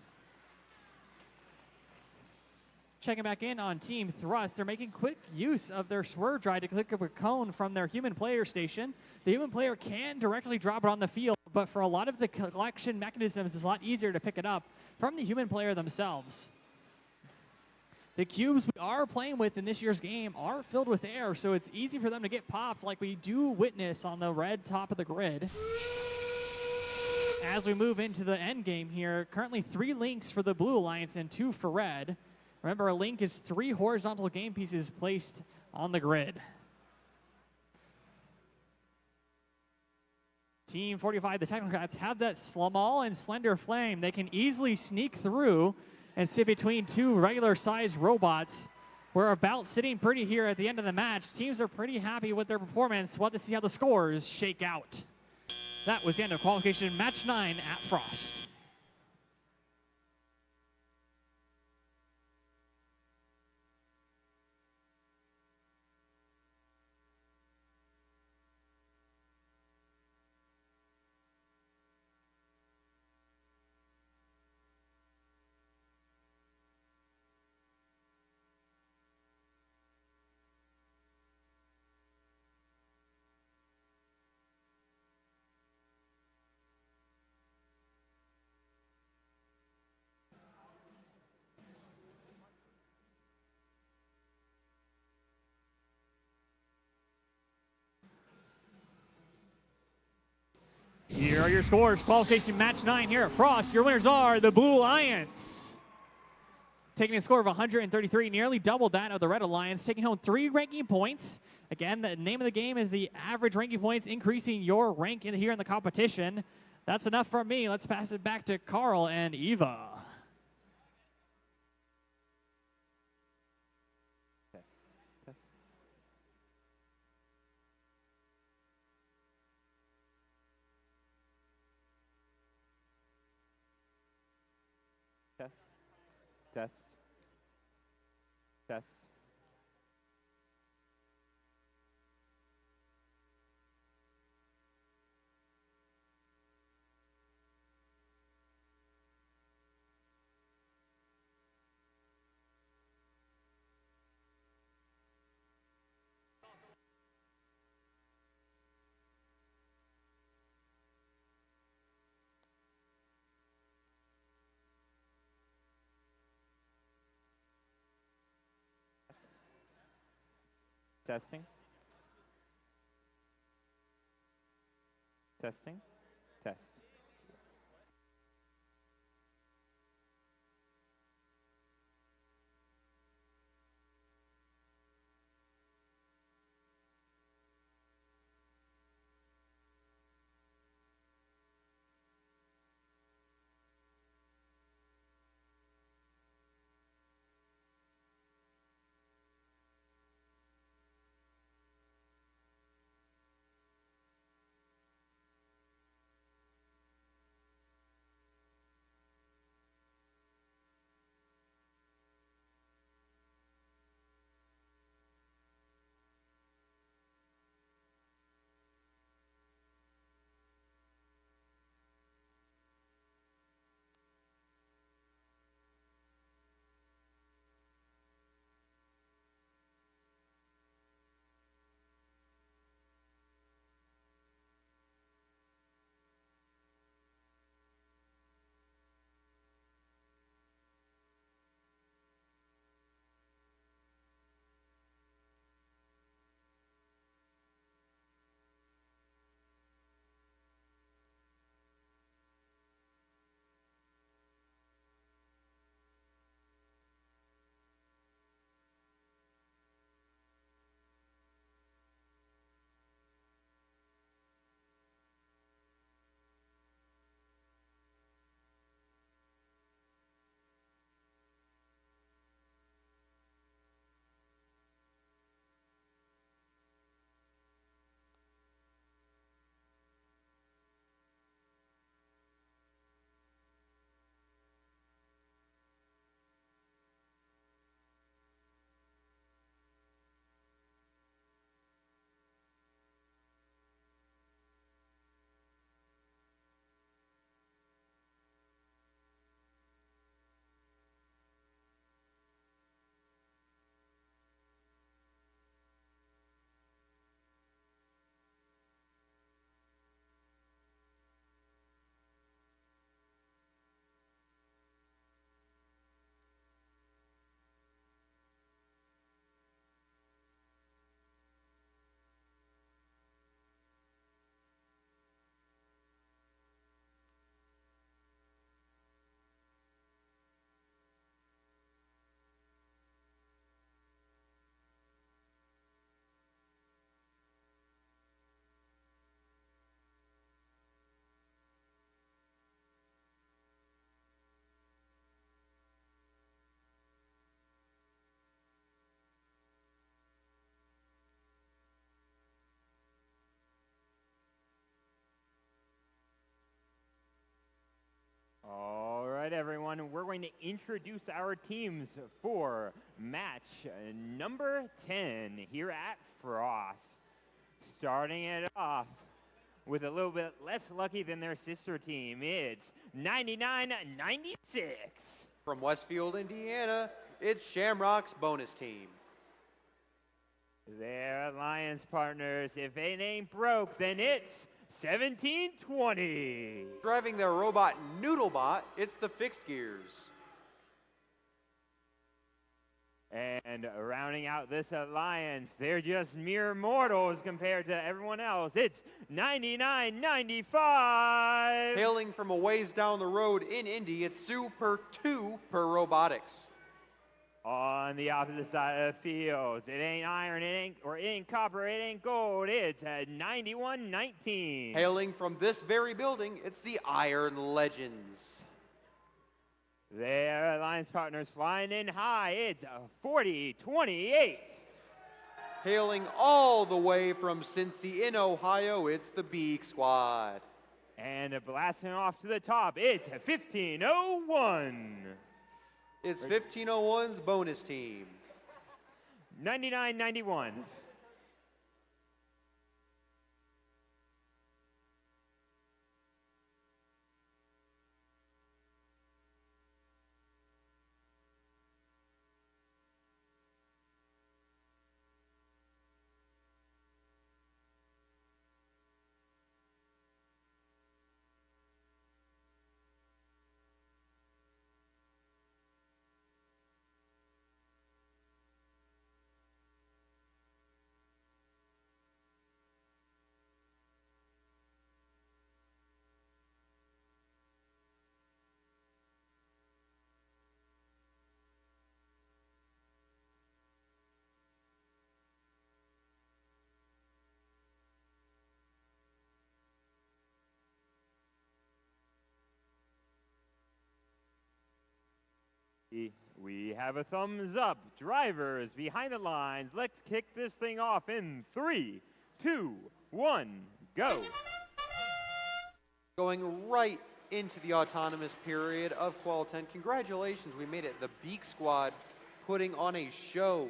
Checking back in on Team Thrust, they're making quick use of their swerve drive to click up a cone from their human player station. The human player can directly drop it on the field, but for a lot of the collection mechanisms, it's a lot easier to pick it up from the human player themselves. The cubes we are playing with in this year's game are filled with air, so it's easy for them to get popped like we do witness on the red top of the grid. As we move into the end game here, currently 3 links for the Blue Alliance and 2 for red. Remember, a link is 3 horizontal game pieces placed on the grid. Team 45, the Technocrats, have that small and slender flame. They can easily sneak through and sit between 2 regular-sized robots. We're about sitting pretty here at the end of the match. Teams are pretty happy with their performance. We'll have to see how the scores shake out. That was the end of qualification match 9 at Frost. Here are your scores. Qualification match 9 here at Frost. Your winners are the Blue Alliance. taking a score of 133, nearly double that of the Red Alliance, taking home 3 ranking points. Again, the name of the game is the average ranking points, increasing your rank here in the competition. That's enough from me. Let's pass it back to Carl and Eva. Test. Test. Test. Testing. Testing. Test. All right, everyone, we're going to introduce our teams for match number 10 here at Frost. Starting it off with a little bit less lucky than their sister team, it's 99-96. From Westfield, Indiana, it's Shamrock's bonus team. Their alliance partners, if it ain't broke, then it's 17-20. Driving their robot Noodlebot, it's the Fixed Gears. And rounding out this alliance, they're just mere mortals compared to everyone else. It's 99-95. Hailing from a ways down the road in Indy, it's Super 2 per Robotics. On the opposite side of the field, it ain't iron, it ain't copper, it ain't gold. It's at 91-19. Hailing from this very building, it's the Iron Legends. Their alliance partners flying in high. It's 40-28. Hailing all the way from Cincy in Ohio, it's the Beak Squad. And blasting off to the top, it's 1501. It's 1501's bonus team. 99-91. We have a thumbs up. Drivers behind the lines. Let's kick this thing off in 3, 2, 1, go. Going right into the autonomous period of Qual 10. Congratulations, we made it. The Beak Squad putting on a show.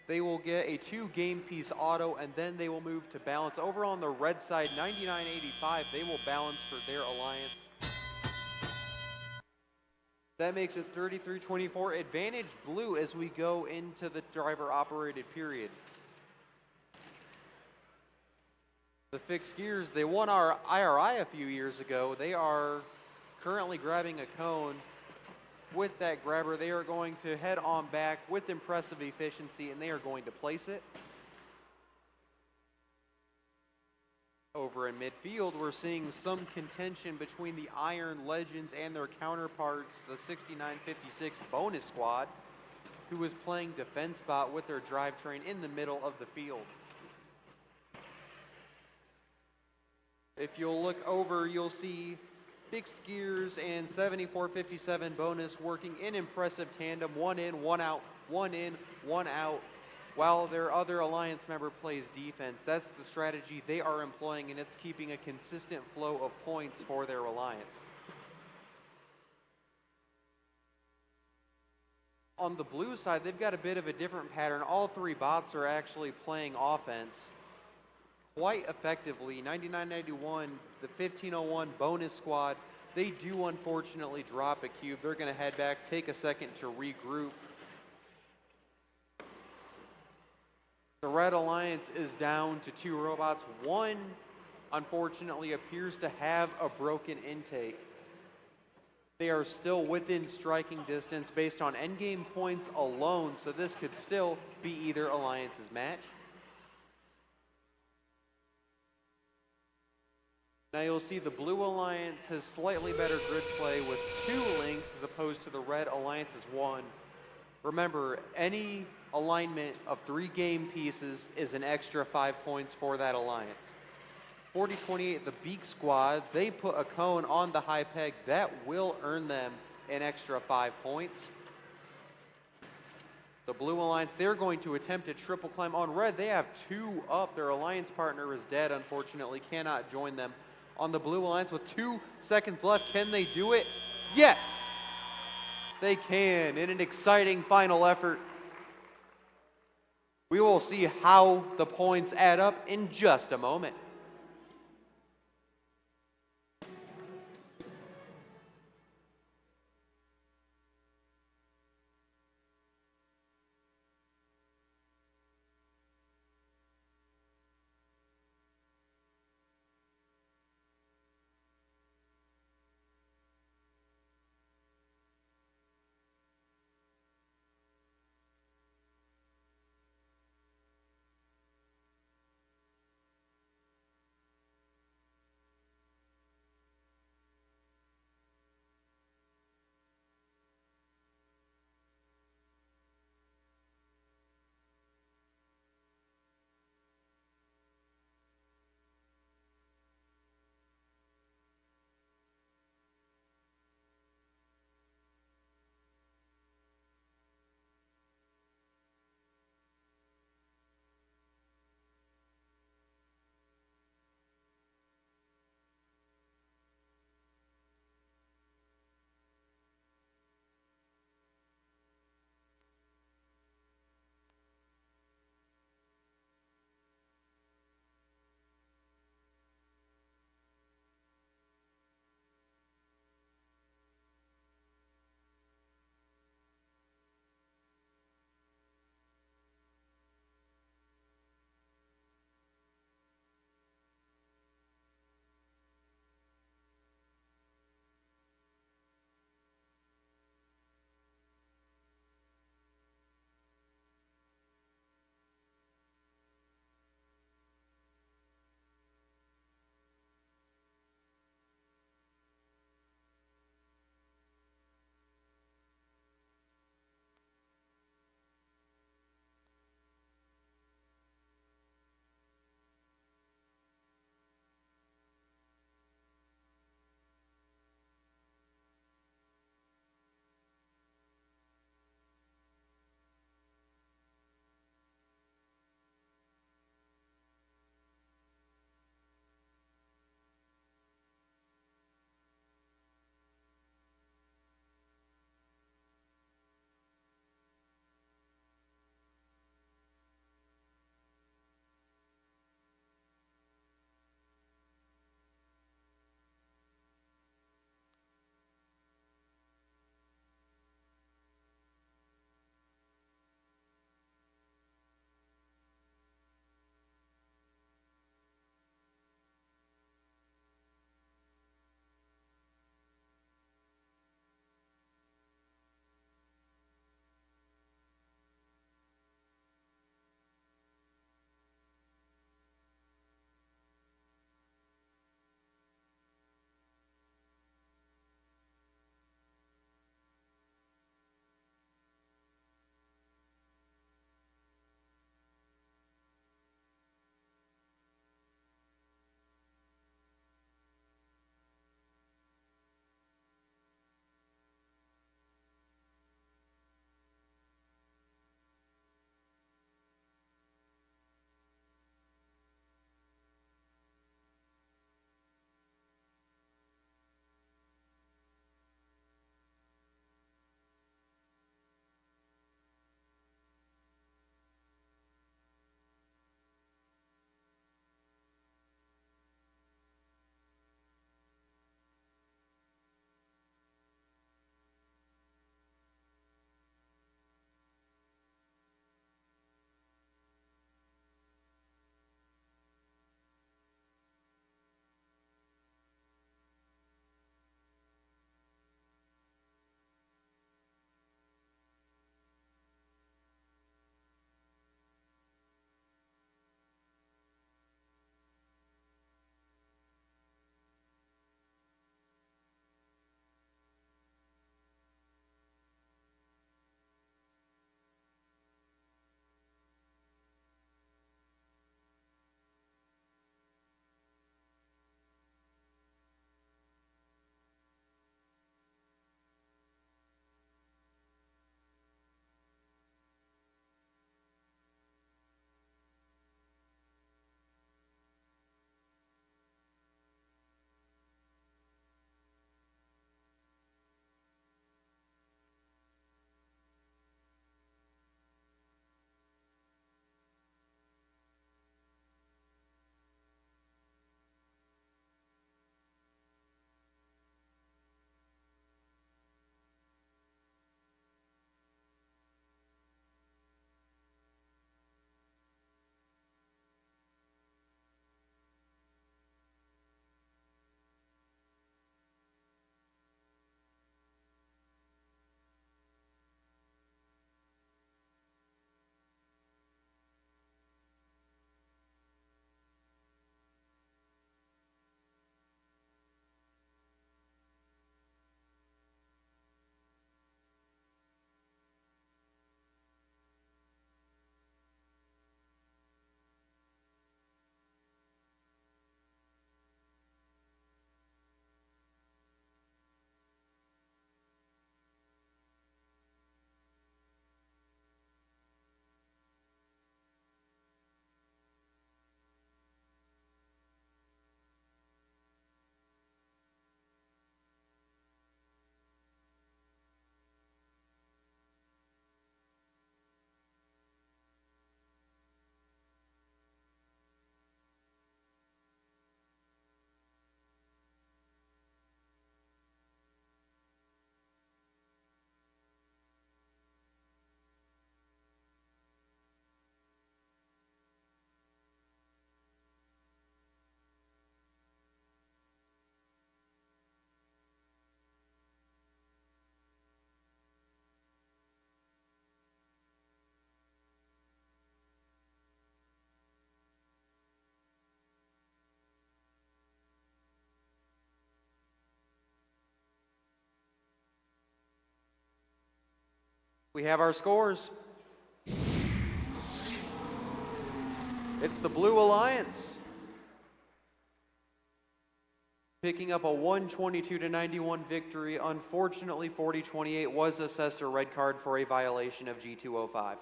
They will get a 2-game piece auto, and then they will move to balance. Over on the red side, 99.85, they will balance for their alliance. That makes it 33-24, advantage blue as we go into the driver-operated period. The fixed gears, they won our IRI a few years ago. They are currently grabbing a cone. With that grabber, they are going to head on back with impressive efficiency, and they are going to place it. Over in midfield, we're seeing some contention between the Iron Legends and their counterparts, the 6956 bonus squad, who is playing defense bot with their drivetrain in the middle of the field. If you'll look over, you'll see fixed gears and 7457 bonus working in impressive tandem, 1 in, 1 out, 1 in, 1 out, while their other alliance member plays defense. That's the strategy they are employing, and it's keeping a consistent flow of points for their alliance. On the blue side, they've got a bit of a different pattern. All 3 bots are actually playing offense quite effectively. 9991, the 1501 bonus squad, they do unfortunately drop a cube. They're going to head back, take a second to regroup. The Red Alliance is down to 2 robots. One, unfortunately, appears to have a broken intake. They are still within striking distance based on endgame points alone, so this could still be either alliance's match. Now you'll see the Blue Alliance has slightly better grid play with 2 links as opposed to the Red Alliance's 1. Remember, any alignment of 3 game pieces is an extra 5 points for that alliance. 40-28, the Beak Squad, they put a cone on the high peg. That will earn them an extra 5 points. The Blue Alliance, they're going to attempt a triple climb. On red, they have 2 up. Their alliance partner is dead, unfortunately, cannot join them. On the Blue Alliance with 2 seconds left, can they do it? Yes, they can in an exciting final effort. We will see how the points add up in just a moment. We have our scores. It's the Blue Alliance picking up a 122-91 victory. Unfortunately, 40-28 was assessed a red card for a violation of G205.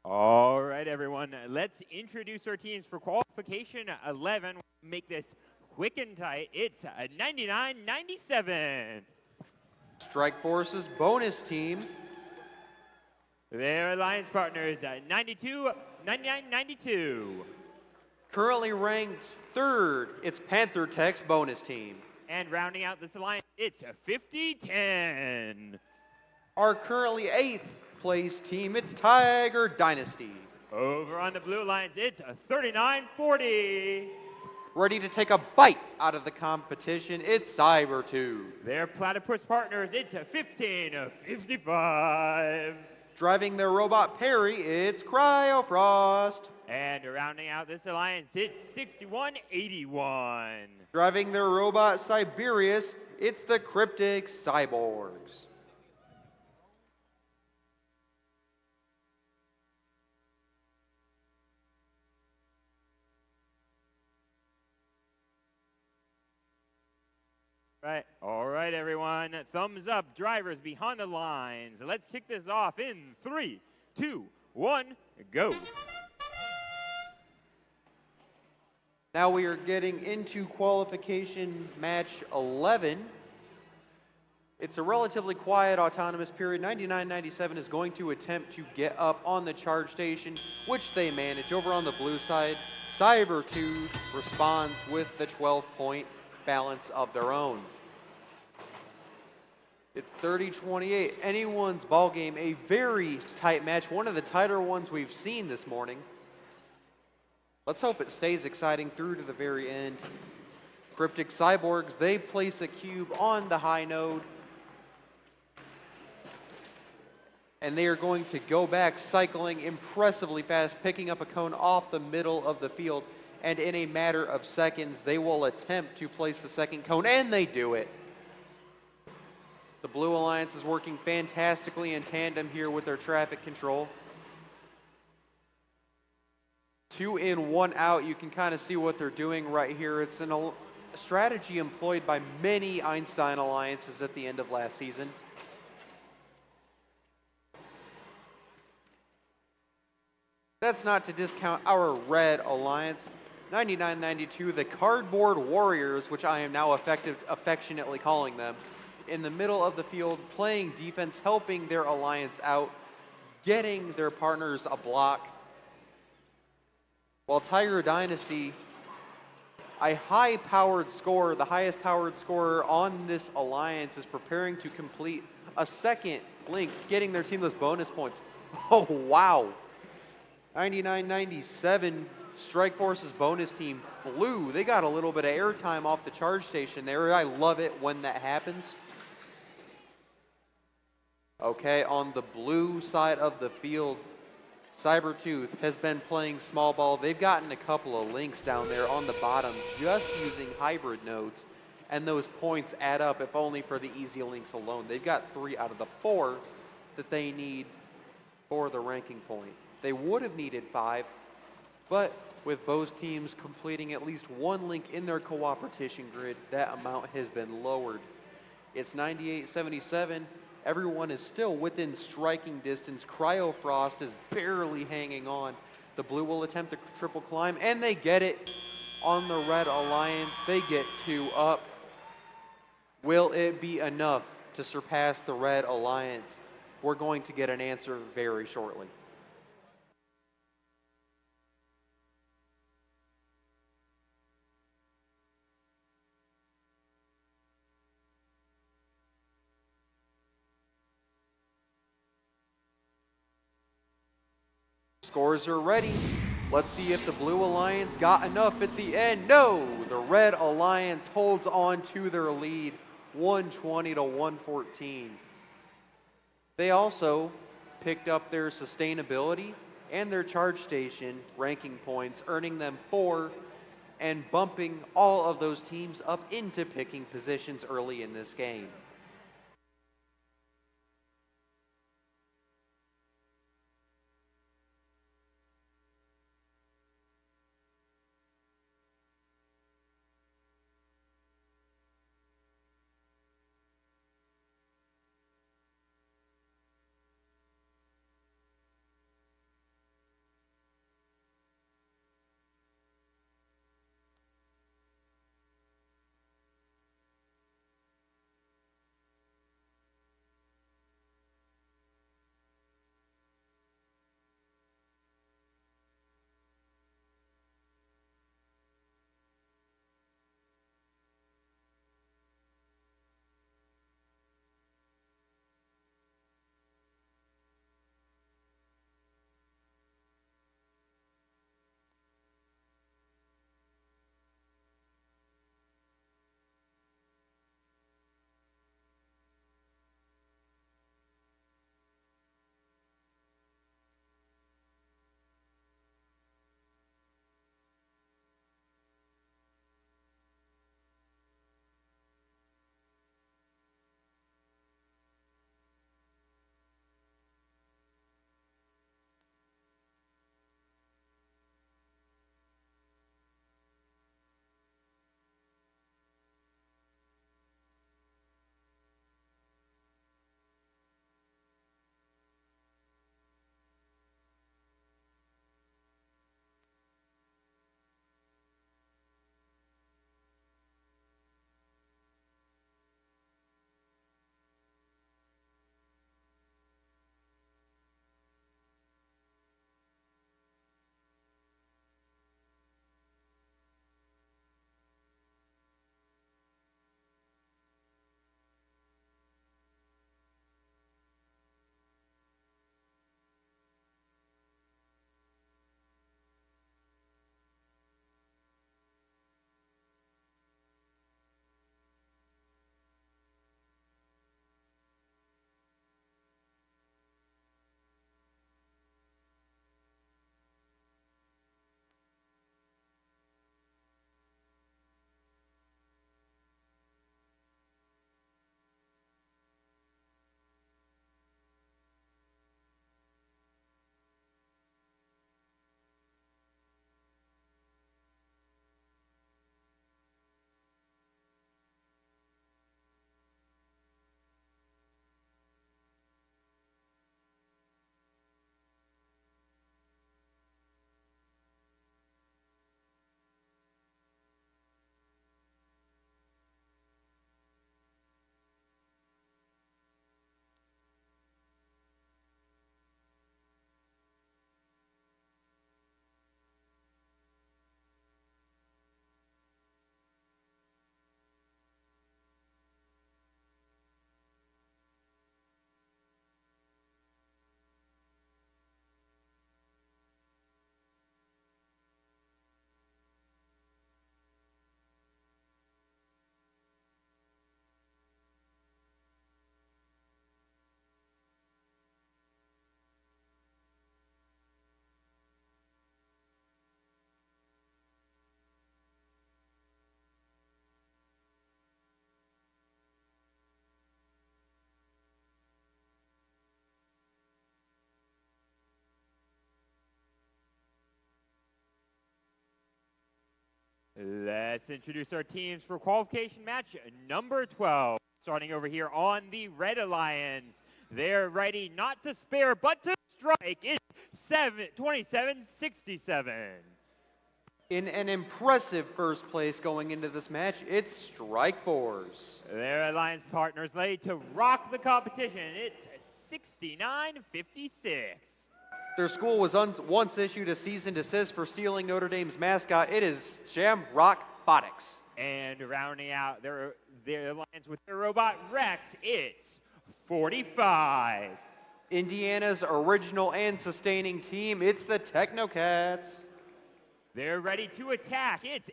All right, everyone. Let's introduce our teams for qualification 11. Make this quick and tight. It's 99-97. Strike Force's bonus team. Their alliance partners 99-92. Currently ranked third, it's Panther Tech's bonus team. And rounding out this alliance, it's 50-10. Our currently eighth place team, it's Tiger Dynasty. Over on the Blue Alliance, it's 39-40. Ready to take a bite out of the competition, it's Cybertooth. Their platypus partners, it's 15-55. Driving their robot Perry, it's Cryofrost. And rounding out this alliance, it's 61-81. Driving their robot Siberius, it's the Cryptic Cyborgs. Right. All right, everyone. Thumbs up, drivers behind the lines. Let's kick this off in 3, 2, 1, go. Now we are getting into qualification match 11. It's a relatively quiet autonomous period. 99-97 is going to attempt to get up on the charge station, which they manage. Over on the blue side, Cybertooth responds with the 12-point balance of their own. It's 30-28, anyone's ball game, a very tight match, one of the tighter ones we've seen this morning. Let's hope it stays exciting through to the very end. Cryptic Cyborgs, they place a cube on the high node. And they are going to go back, cycling impressively fast, picking up a cone off the middle of the field. And in a matter of seconds, they will attempt to place the second cone, and they do it. The Blue Alliance is working fantastically in tandem here with their traffic control. 2 in, 1 out. You can kind of see what they're doing right here. It's a strategy employed by many Einstein alliances at the end of last season. That's not to discount our red alliance. 99-92, the Cardboard Warriors, which I am now affectionately calling them, in the middle of the field, playing defense, helping their alliance out, getting their partners a block. While Tiger Dynasty, a high-powered scorer, the highest powered scorer on this alliance, is preparing to complete a second link, getting their team those bonus points. Oh, wow. 99-97, Strike Force's bonus team flew. They got a little bit of airtime off the charge station there. I love it when that happens. Okay, on the blue side of the field, Cybertooth has been playing small ball. They've gotten a couple of links down there on the bottom just using hybrid nodes, and those points add up, if only for the easy links alone. They've got 3 out of the 4 that they need for the ranking point. They would have needed 5, but with both teams completing at least 1 link in their cooperation grid, that amount has been lowered. It's 98-77. Everyone is still within striking distance. Cryofrost is barely hanging on. The blue will attempt a triple climb, and they get it on the red alliance. They get 2 up. Will it be enough to surpass the Red Alliance? We're going to get an answer very shortly. Scores are ready. Let's see if the Blue Alliance got enough at the end. No, the Red Alliance holds on to their lead, 120 to 114. They also picked up their sustainability and their charge station ranking points, earning them 4 and bumping all of those teams up into picking positions early in this game. Let's introduce our teams for qualification match number 12. Starting over here on the Red Alliance. They're ready not to spare, but to strike. It's 27-67. In an impressive first place going into this match, it's Strikeforce. Their alliance partners ready to rock the competition. It's 69-56. Their school was once issued a cease and desist for stealing Notre Dame's mascot. It is Robotics. And rounding out their alliance with their robot Rex, it's 45. Indiana's original and sustaining team, it's the Technocats. They're ready to attack. It's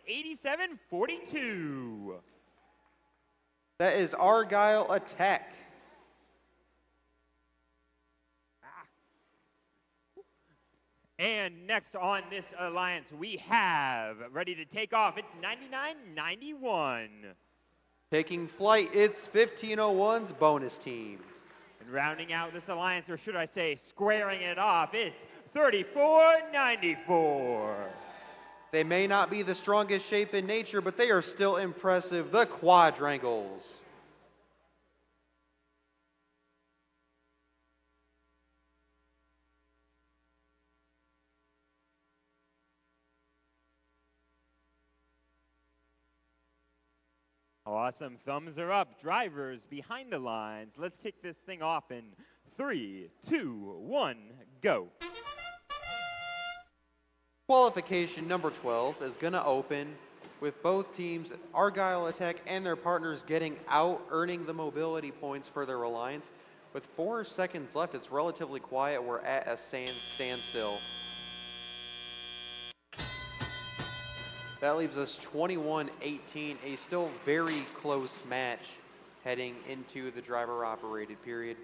87-42. That is Argyle Attack. And next on this alliance, we have, ready to take off, it's 99-91. Taking flight, it's 1501's bonus team. And rounding out this alliance, or should I say squaring it off, it's 34-94. They may not be the strongest shape in nature, but they are still impressive, the Quadrangles. Awesome. Thumbs are up. Drivers behind the lines. Let's kick this thing off in 3, 2, 1, go. Qualification number 12 is going to open with both teams, Argyle Attack and their partners, getting out, earning the mobility points for their alliance. With 4 seconds left, it's relatively quiet. We're at a standstill. That leaves us 21-18, a still very close match heading into the driver-operated period.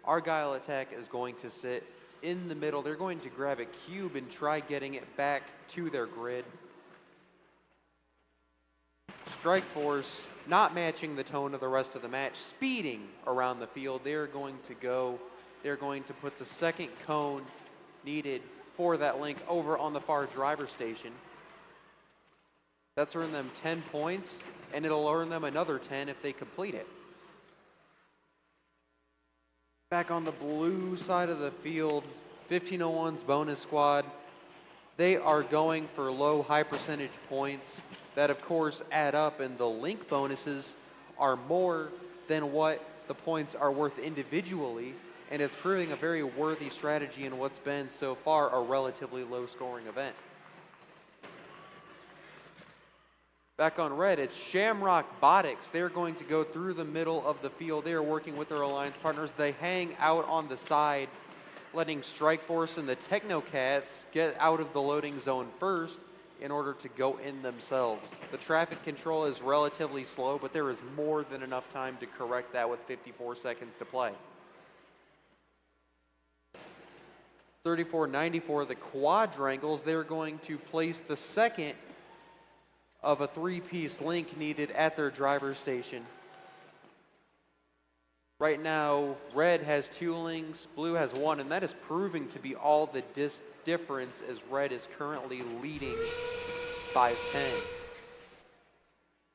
Argyle Attack is going to sit in the middle. They're going to grab a cube and try getting it back to their grid. Strikeforce not matching the tone of the rest of the match, speeding around the field. They're going to put the second cone needed for that link over on the far driver station. That's earned them 10 points, and it'll earn them another 10 if they complete it. Back on the blue side of the field, 1501's bonus squad. They are going for low, high percentage points that, of course, add up, and the link bonuses are more than what the points are worth individually, and it's proving a very worthy strategy in what's been so far a relatively low-scoring event. Back on red, it's Robotics. They're going to go through the middle of the field. They are working with their alliance partners. They hang out on the side, letting Strikeforce and the Technocats get out of the loading zone first in order to go in themselves. The traffic control is relatively slow, but there is more than enough time to correct that with 54 seconds to play. 34-94, the Quadrangles, they're going to place the second of a 3-piece link needed at their driver station. Right now, red has 2 links, blue has 1, and that is proving to be all the difference as red is currently leading 5-10.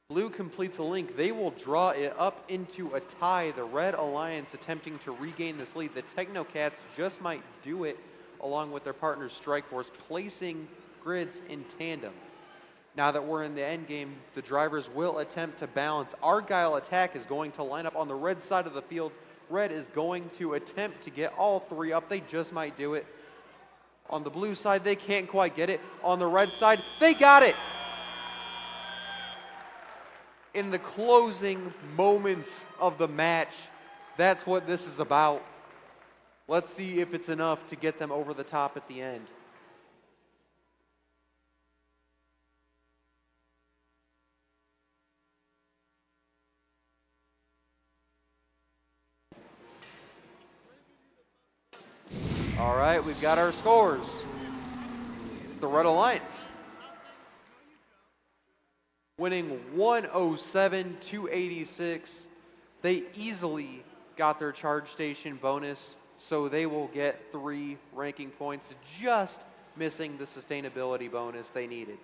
Blue completes a link. They will draw it up into a tie. The Red Alliance attempting to regain this lead. The Technocats just might do it along with their partners Strikeforce, placing grids in tandem. Now that we're in the end game, the drivers will attempt to balance. Argyle Attack is going to line up on the red side of the field. Red is going to attempt to get all 3 up. They just might do it. On the blue side, they can't quite get it. On the red side, they got it. In the closing moments of the match, that's what this is about. Let's see if it's enough to get them over the top at the end. All right, we've got our scores. It's the Red Alliance winning 107-86. They easily got their charge station bonus, so they will get 3 ranking points, just missing the sustainability bonus they needed.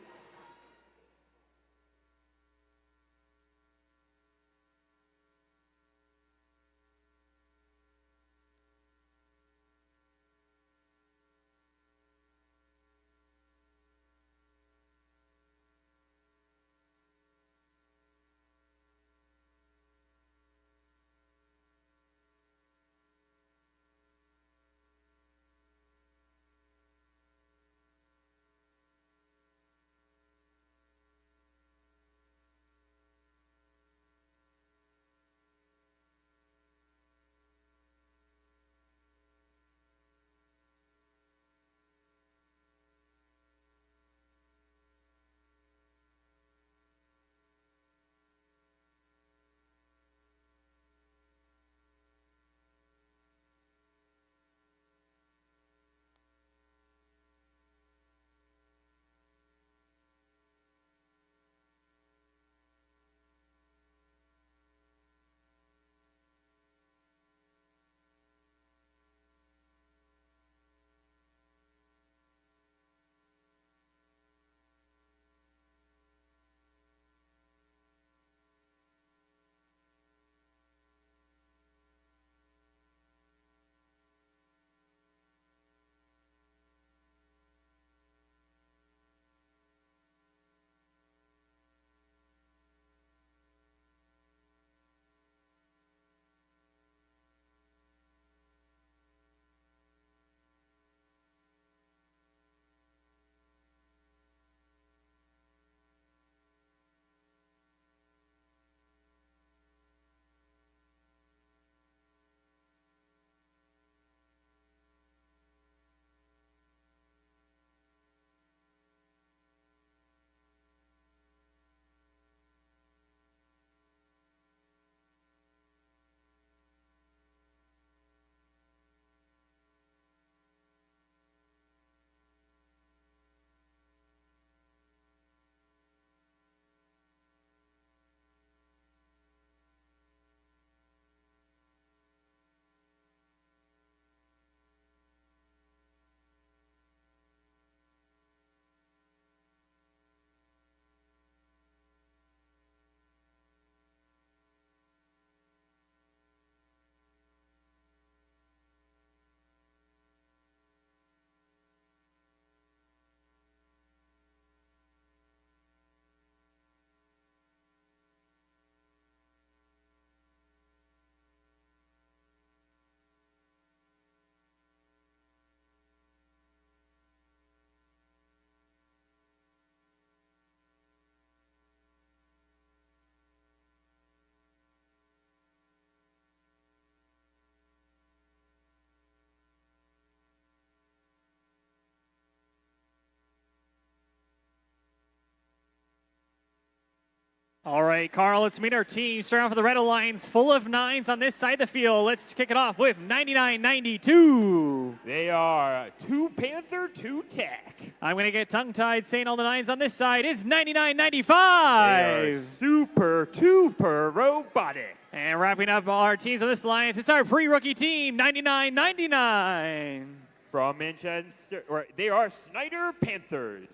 All right, Carl, let's meet our team. Starting off with the Red Alliance, full of 9s on this side of the field. Let's kick it off with 99-92. They are 2 Panther, 2 Tech. I'm going to get tongue-tied saying all the 9s on this side. It's 99-95. They are Super Tuper Robotics. And wrapping up our teams on this alliance, it's our pre-rookie team, 99-99. From Manchester, they are Snyder Panthers.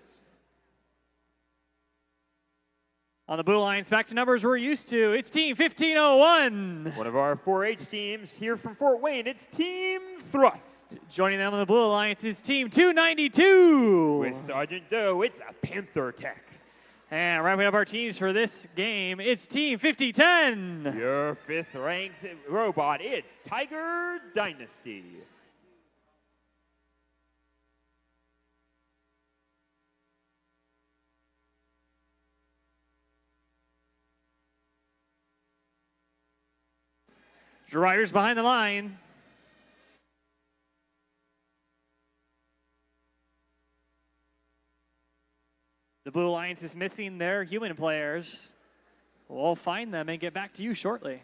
On the blue alliance, back to numbers we're used to. It's Team 1501. One of our 4-H teams here from Fort Wayne, it's Team Thrust. Joining them on the blue alliance is Team 292. With Sergeant Doe, it's a Panther Tech. And wrapping up our teams for this game, it's Team 5010. Your 5th ranked robot, it's Tiger Dynasty. Drivers behind the line. The Blue Alliance is missing their human players. We'll find them and get back to you shortly.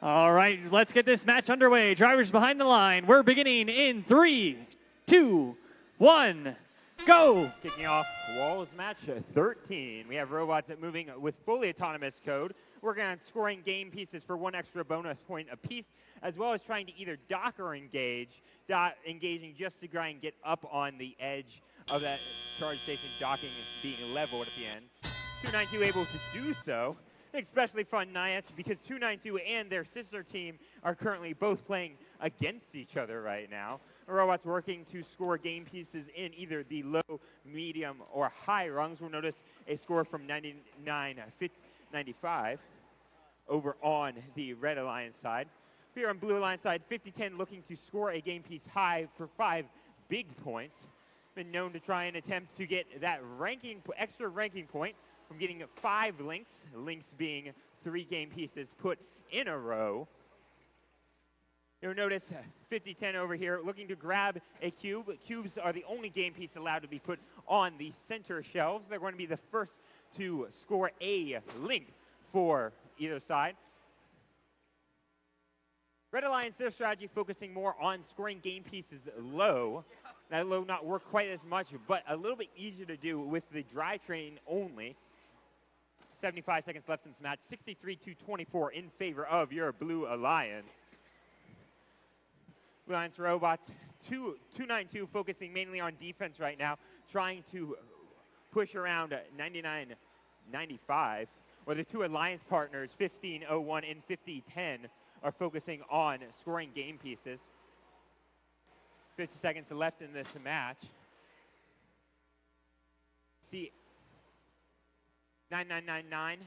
All right, let's get this match underway. Drivers behind the line. We're beginning in 3, 2, 1, go. Kicking off Walls match 13. We have robots moving with fully autonomous code, working on scoring game pieces for 1 extra bonus point apiece, as well as trying to either dock or engage, engaging just to try and get up on the edge of that charge station, docking being leveled at the end. 292 able to do so. Especially fun match because 292 and their sister team are currently both playing against each other right now. Robots working to score game pieces in either the low, medium, or high rungs. We'll notice a score from 99-95 over on the Red Alliance side. Here on Blue Alliance side, 5010 looking to score a game piece high for 5 big points. Been known to try and attempt to get that extra ranking point from getting 5 links, links being 3 game pieces put in a row. You'll notice 5010 over here looking to grab a cube. Cubes are the only game piece allowed to be put on the center shelves. They're going to be the first to score a link for either side. Red Alliance, their strategy focusing more on scoring game pieces low. That low not work quite as much, but a little bit easier to do with the drivetrain only. 75 seconds left in this match. 63-24 in favor of your Blue Alliance. Blue Alliance robots, 292 focusing mainly on defense right now, trying to push around 99-95. Where the 2 alliance partners, 1501 and 5010, are focusing on scoring game pieces. 50 seconds left in this match. See, 9999.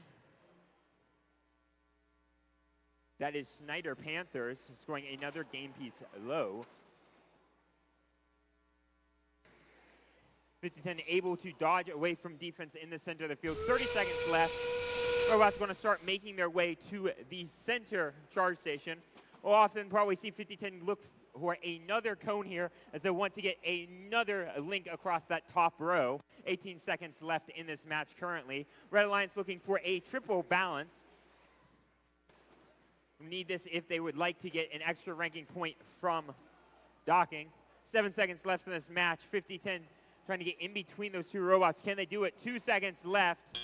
That is Snyder Panthers scoring another game piece low. 5010 able to dodge away from defense in the center of the field. 30 seconds left. Robots going to start making their way to the center charge station. We'll often probably see 5010 look for another cone here as they want to get another link across that top row. 18 seconds left in this match currently. Red Alliance looking for a triple balance. We need this if they would like to get an extra ranking point from docking. 7 seconds left in this match. 50-10 trying to get in between those two robots. Can they do it? 2 seconds left.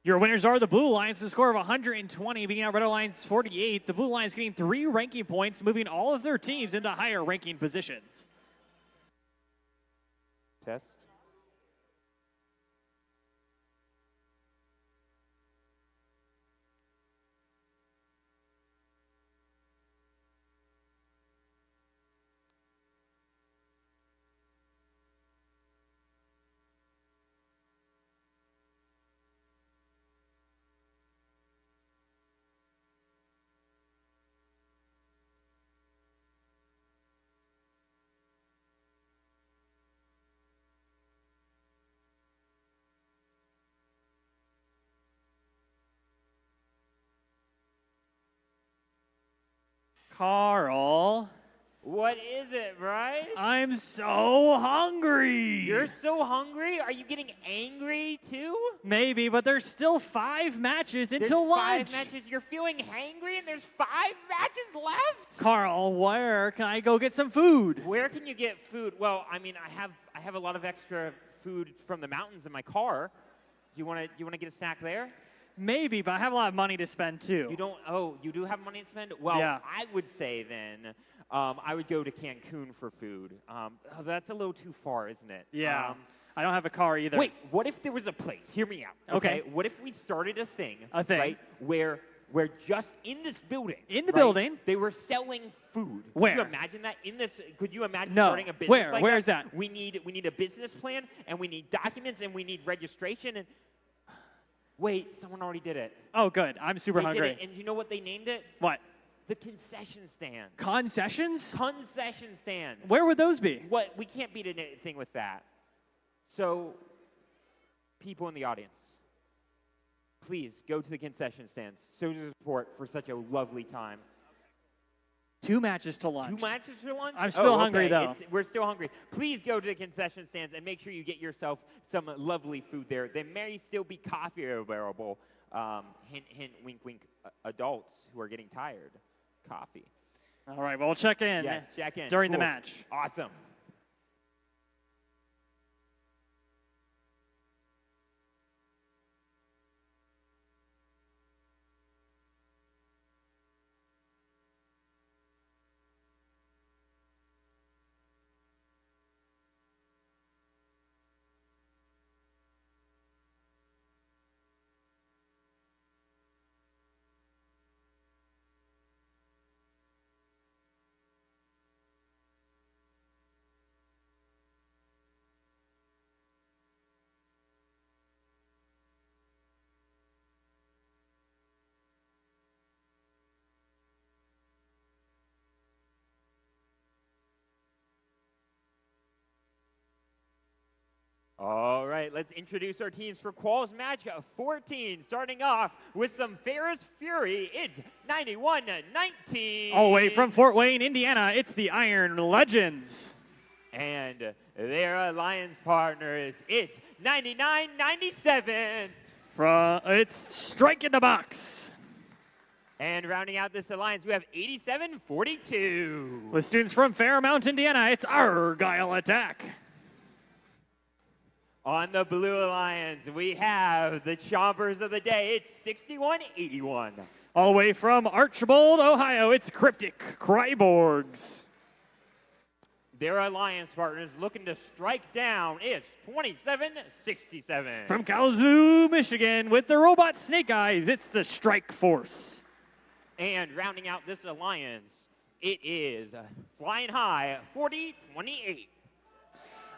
Your winners are the Blue Lions with a score of 120, beating out Red Lions 48. The Blue Lions getting 3 ranking points, moving all of their teams into higher ranking positions. Test. Carl. What is it, Bryce? I'm so hungry. You're so hungry? Are you getting angry too? Maybe, but there's still 5 matches until lunch. 5 matches. You're feeling hangry and there's 5 matches left? Carl, where can I go get some food? Where can you get food? Well, I mean, I have a lot of extra food from the mountains in my car. Do you want to get a snack there? Maybe, but I have a lot of money to spend too. You don't? Oh, you do have money to spend? Well, Yeah. I would say then I would go to Cancun for food. That's a little too far, isn't it? Yeah. I don't have a car either. Wait, what if there was a place? Hear me out. Okay. What if we started a thing? A thing. Right, where where just in this building. In the building. They were selling food. Where? Could you imagine that? Could you imagine No. starting a business Where? like Where that? is that? We need a business plan, and we need documents, and we need registration. And wait, someone already did it. Oh, good. I'm super They hungry. did it, and you know what they named it? What? The concession stand. Concessions? Concession stand. Where would those be? What? We can't beat anything with that. So, people in the audience, please go to the concession stands. Show your support for such a lovely time. 2 matches to lunch. 2 matches for lunch? I'm still hungry, though. We're still hungry. Please go to the concession stands and make sure you get yourself some lovely food there. There may still be coffee available. Hint, hint, wink, wink, adults who are getting tired. Coffee. All right, well, we'll check in. Yes, check in. During the Cool. match. Awesome. All right, let's introduce our teams for Quals match 14. Starting off with some Ferris Fury, it's 91-19. All the way from Fort Wayne, Indiana, it's the Iron Legends. And their alliance partners, it's 99-97. It's Strike in the Box. And rounding out this alliance, we have 87-42. With students from Fairmount, Indiana, it's Argyle Attack. On the Blue Alliance, we have the Chompers of the Day. It's 61-81. All the way from Archbold, Ohio, it's Cryptic Cryborgs. Their alliance partners looking to strike down. It's 27-67. From Kalamazoo, Michigan, with the Robot Snake Eyes, it's the Strike Force. And rounding out this alliance, it is Flying High 40-28.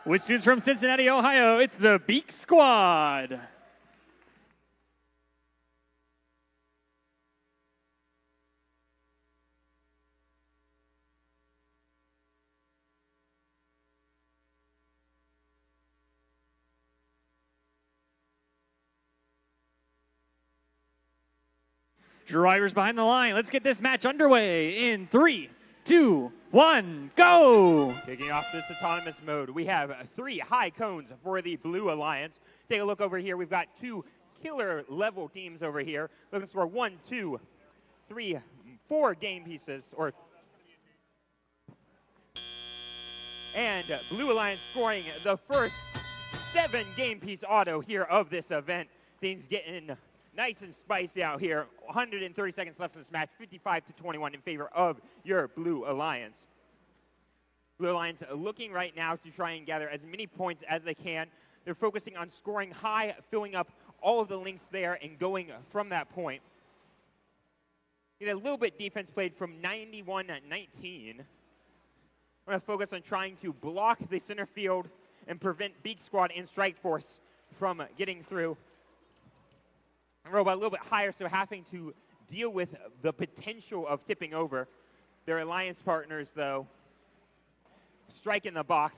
With students from Cincinnati, Ohio, it's the Beak Squad. Drivers behind the line. Let's get this match underway in 3, 2, 1, go! Kicking off this autonomous mode, we have 3 high cones for the Blue Alliance. Take a look over here. We've got 2 killer level teams over here looking for 1, 2, 3, 4 game pieces. And Blue Alliance scoring the first 7 game piece auto here of this event. Things getting nice and spicy out here. 130 seconds left in this match, 55-21 in favor of your Blue Alliance. Blue Alliance looking right now to try and gather as many points as they can. They're focusing on scoring high, filling up all of the links there, and going from that point. Get a little bit defense played from 91-19. We're going to focus on trying to block the center field and prevent Beak Squad and Strike Force from getting through. Robot a little bit higher, so having to deal with the potential of tipping over. Their alliance partners, though, Strike in the Box,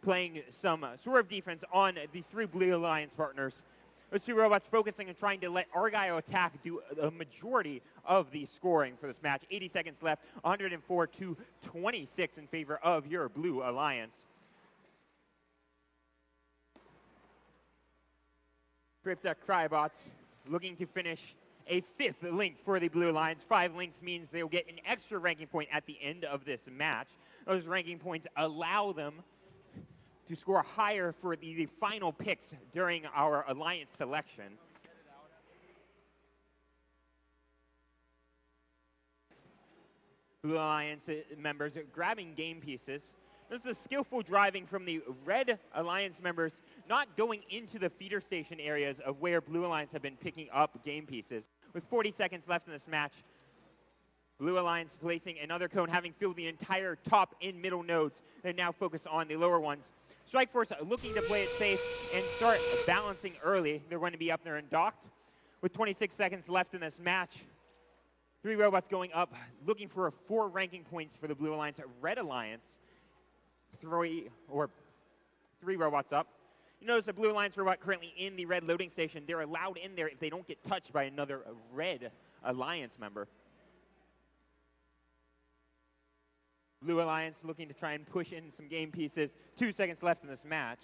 playing some swerve defense on the 3 Blue Alliance partners. Those 2 robots focusing on trying to let Argyle Attack do a majority of the scoring for this match. 80 seconds left, 104-26 in favor of your Blue Alliance. Cryptic Crybots looking to finish a 5th link for the Blue Alliance. 5 links means they'll get an extra ranking point at the end of this match. Those ranking points allow them to score higher for the final picks during our alliance selection. Blue Alliance members grabbing game pieces. This is skillful driving from the Red Alliance members, not going into the feeder station areas of where Blue Alliance have been picking up game pieces. with 40 seconds left in this match. Blue Alliance placing another cone, having filled the entire top and middle nodes. They now focus on the lower ones. Strikeforce looking to play it safe and start balancing early. They're going to be up there and docked. With 26 seconds left in this match, 3 robots going up, looking for 4 ranking points for the Blue Alliance. Red Alliance, 3 robots up. You notice the Blue Alliance robot currently in the red loading station. They're allowed in there if they don't get touched by another Red Alliance member. Blue Alliance looking to try and push in some game pieces. 2 seconds left in this match.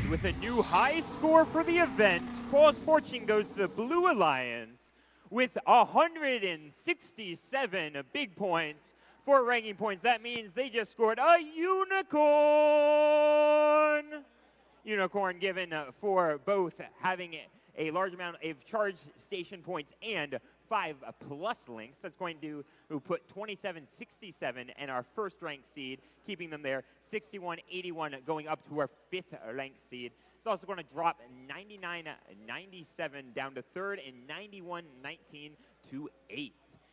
With a new high score for the event, Paul's fortune goes to the Blue Alliance with 167 big points, 4 ranking points. That means they just scored a unicorn. Unicorn given for both having a large amount of charge station points and 5+ links. That's going to put 27-67 and our first ranked seed, keeping them there. 61-81 going up to our 5th ranked seed. It's also going to drop 99-97 down to 3rd and 91-19 to 8th.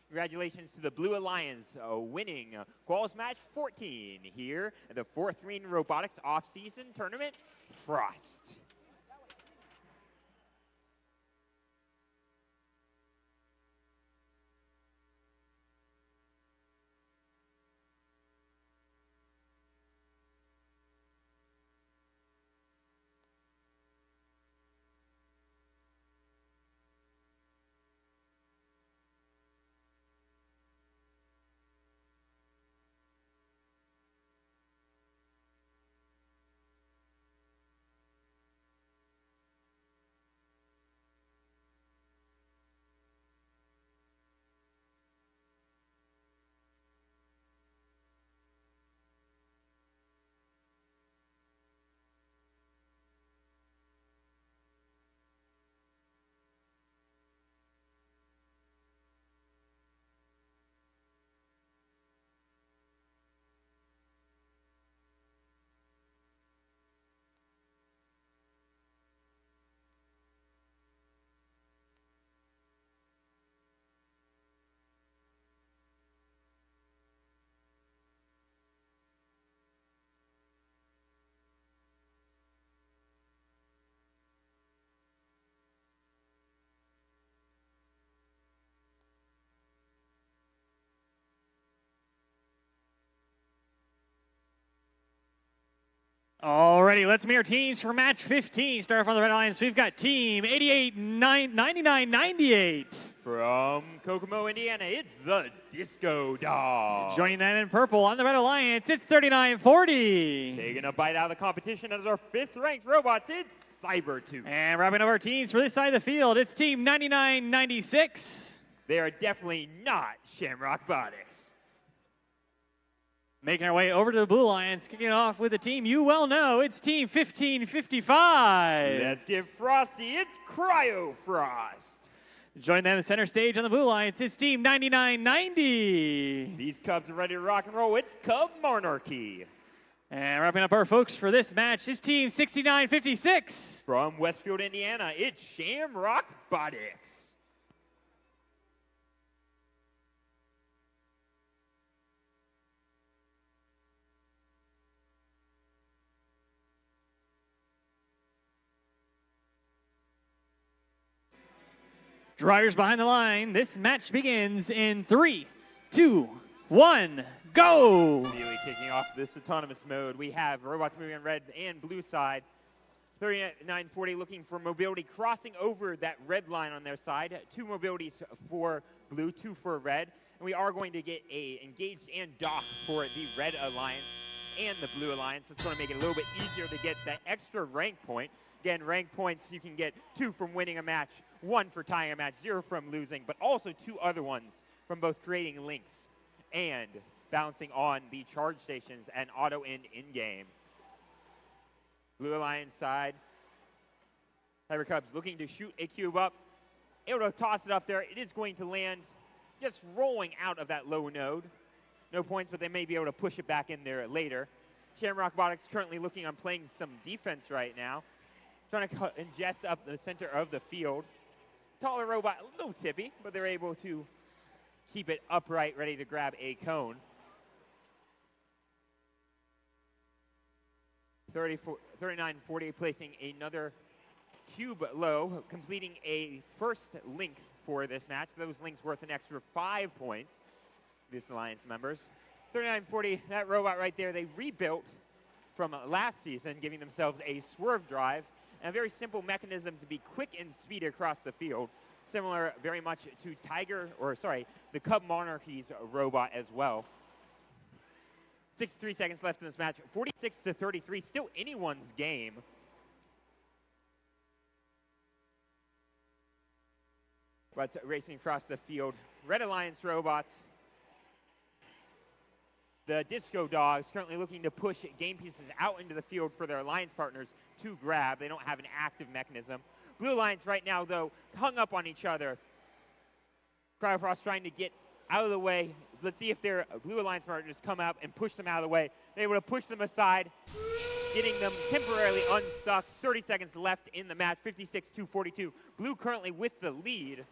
Congratulations to the Blue Alliance winning Quals Match 14 here at the 4th Green Robotics off-season tournament, Frost. Alrighty, let's meet our teams for match 15. Start off on the Red Alliance. We've got team 99-98. From Kokomo, Indiana, it's the Disco Dog. Joining that in purple on the Red Alliance, it's 39-40. Taking a bite out of the competition as our 5th ranked robots, it's Cybertooth. And wrapping up our teams for this side of the field, it's team 99-96. They are definitely not Shamrock Robotics. Making our way over to the Blue Alliance, kicking it off with a team you well know. It's team 1555. Let's give Frosty, it's Cryo Frost. Join them center stage on the Blue Alliance. It's team 9990. These Cubs are ready to rock and roll. It's Cub Monarchy. And wrapping up our folks for this match is team 6956. From Westfield, Indiana, it's Shamrock Robotics. Drivers behind the line. This match begins in 3, 2, 1, go! Immediately kicking off this autonomous mode, we have robots moving on red and blue side. 3940 looking for mobility, crossing over that red line on their side. 2 mobilities for blue, 2 for red. And we are going to get a engaged and dock for the red alliance and the blue alliance. It's going to make it a little bit easier to get that extra rank point. Again, rank points you can get 2 from winning a match, 1 for tying a match, 0 from losing, but also 2 other ones from both creating links and balancing on the charge stations and auto in-game. Blue Alliance side. Tiger Cubs looking to shoot a cube up. Able to toss it up there. It is going to land just rolling out of that low node. No points, but they may be able to push it back in there later. Shamrock Robotics currently looking on playing some defense right now. Trying to ingest up the center of the field. Taller robot, a little tippy, but they're able to keep it upright, ready to grab a cone. 3940 placing another cube low, completing a first link for this match. Those links worth an extra 5 points, this alliance members. 3940, that robot right there, they rebuilt from last season, giving themselves a swerve drive and a very simple mechanism to be quick and speedy across the field. Similar very much to the Cub Monarchies robot as well. 63 seconds left in this match. 46-33, still anyone's game. But racing across the field. Red Alliance robots. The Disco Dogs currently looking to push game pieces out into the field for their alliance partners to grab. They don't have an active mechanism. Blue Alliance right now, though, hung up on each other. Cryofrost trying to get out of the way. Let's see if their Blue Alliance partners come up and push them out of the way. They're able to push them aside, getting them temporarily unstuck. 30 seconds left in the match, 56-42. Blue currently with the lead,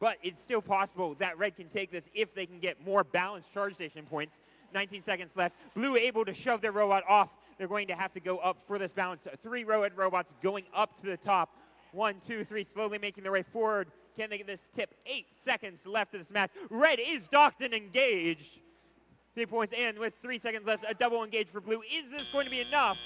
but it's still possible that red can take this if they can get more balanced charge station points. 19 seconds left. Blue able to shove their robot off. They're going to have to go up for this balance. 3 red robots going up to the top. 1, 2, 3, slowly making their way forward. Can they get this tip? 8 seconds left in this match. Red is docked and engaged. 3 points, and with 3 seconds left, a double engage for blue. Is this going to be enough?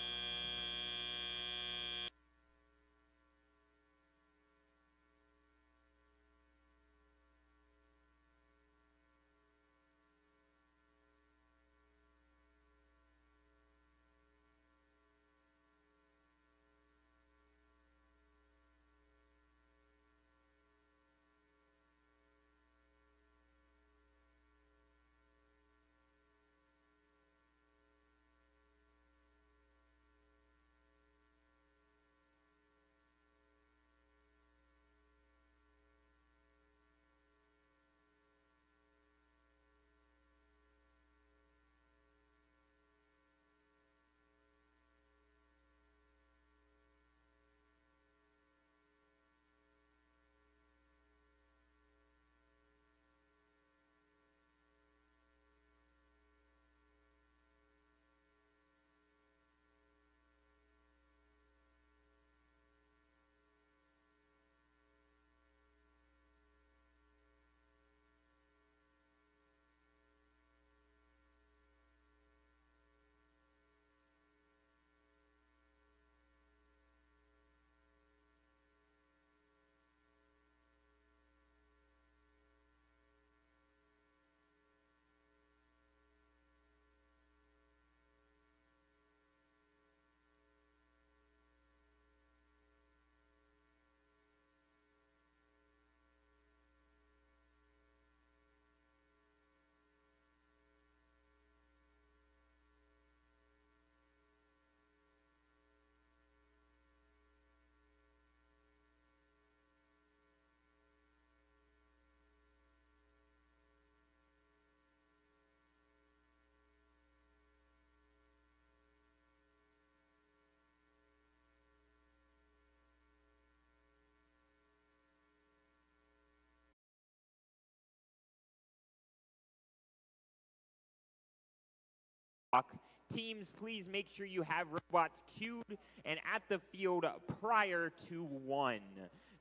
Teams, please make sure you have robots queued and at the field prior to 1.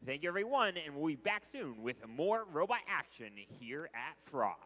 Thank you, everyone, and we'll be back soon with more robot action here at Frost.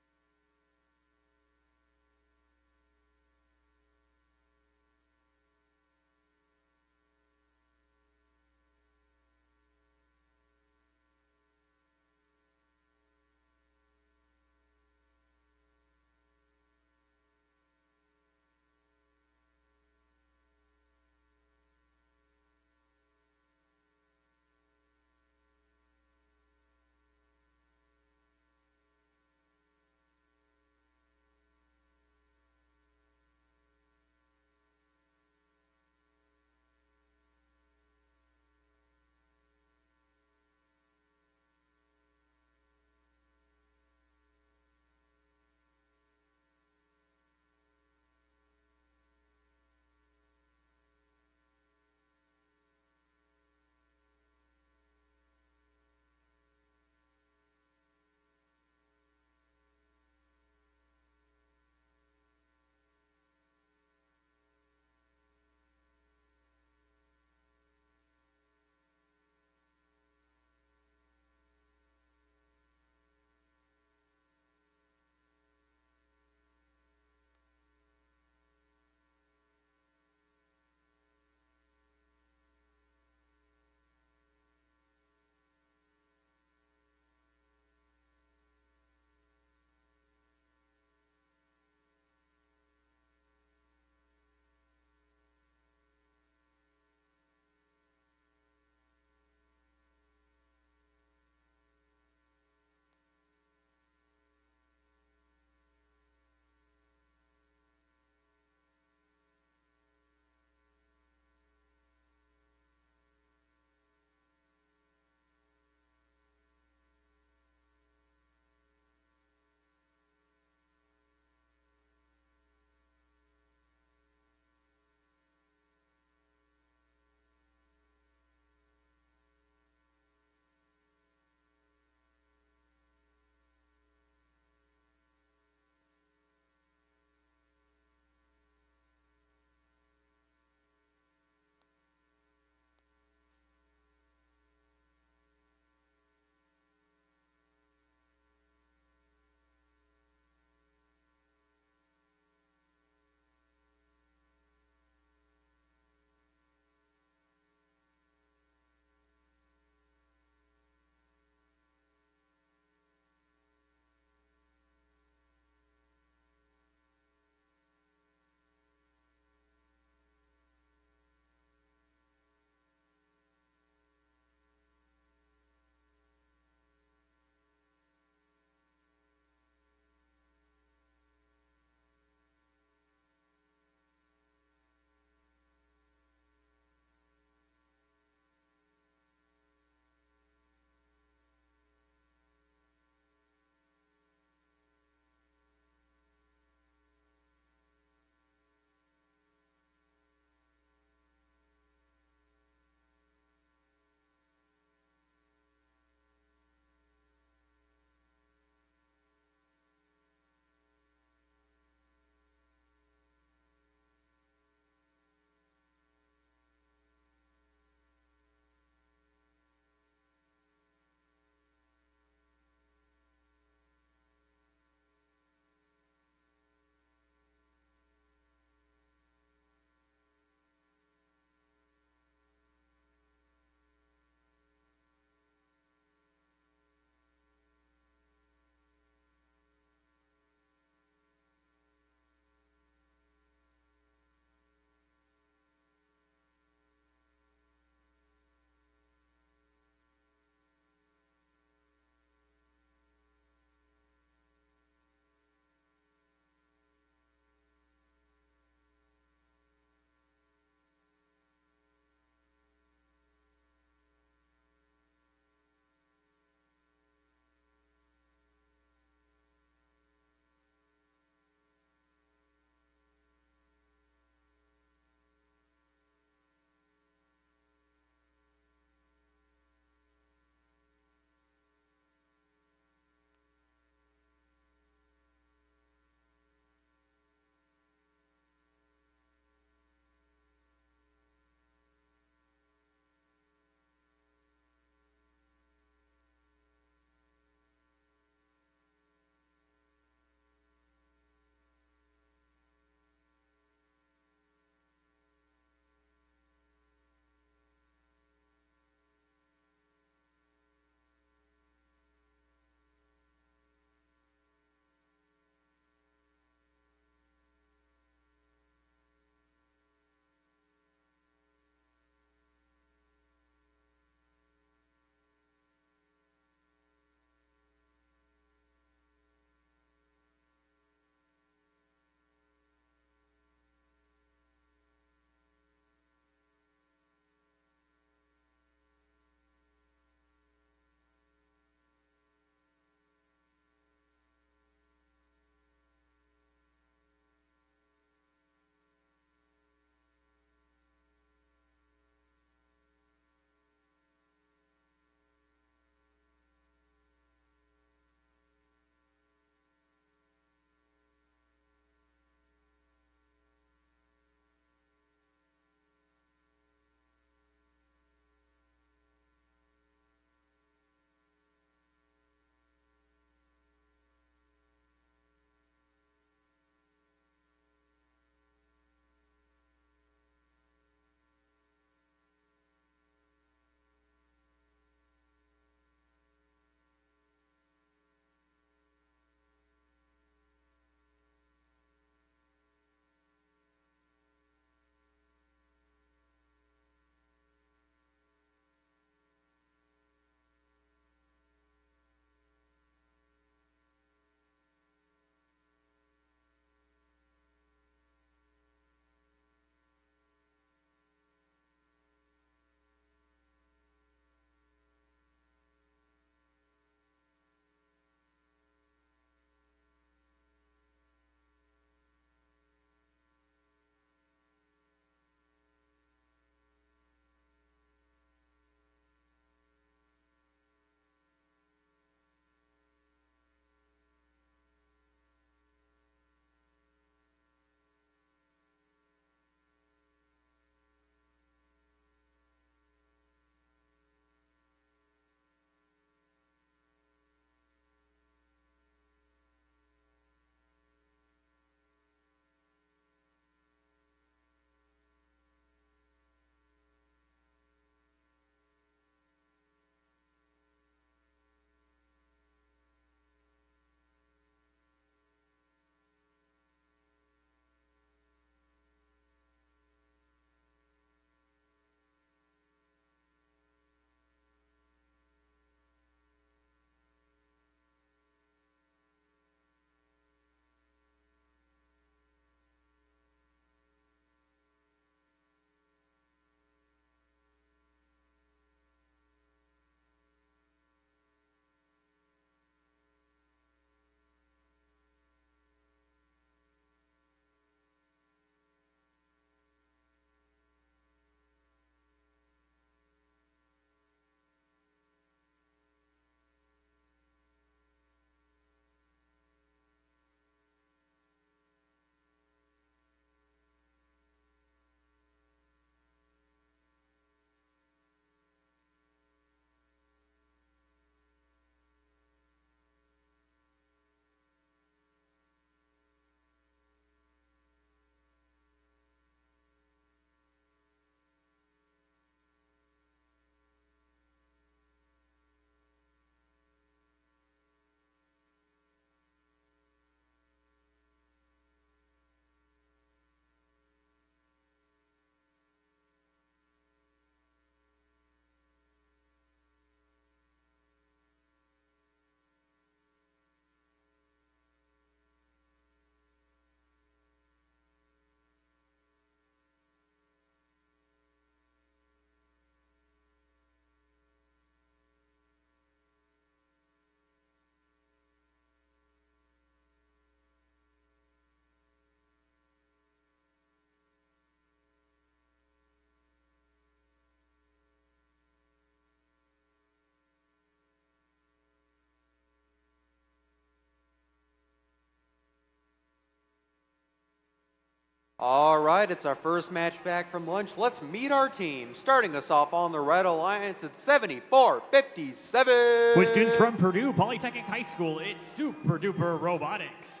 All right, it's our first match back from lunch. Let's meet our team. Starting us off on the Red Alliance, it's 74-57. With students from Purdue Polytechnic High School, it's Super Duper Robotics.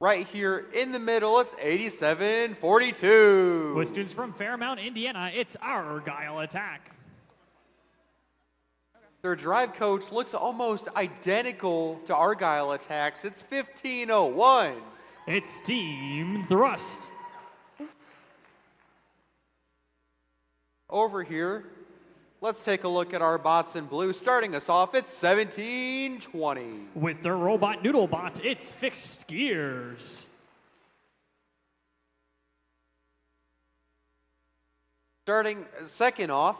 Right here in the middle, it's 87-42. With students from Fairmount, Indiana, it's Argyle Attack. Their drive coach looks almost identical to Argyle Attacks. It's 1501. It's Team Thrust. Over here, let's take a look at our bots in blue. Starting us off, it's 1720. With their robot noodle bot, it's Fixed Gears. Starting second off,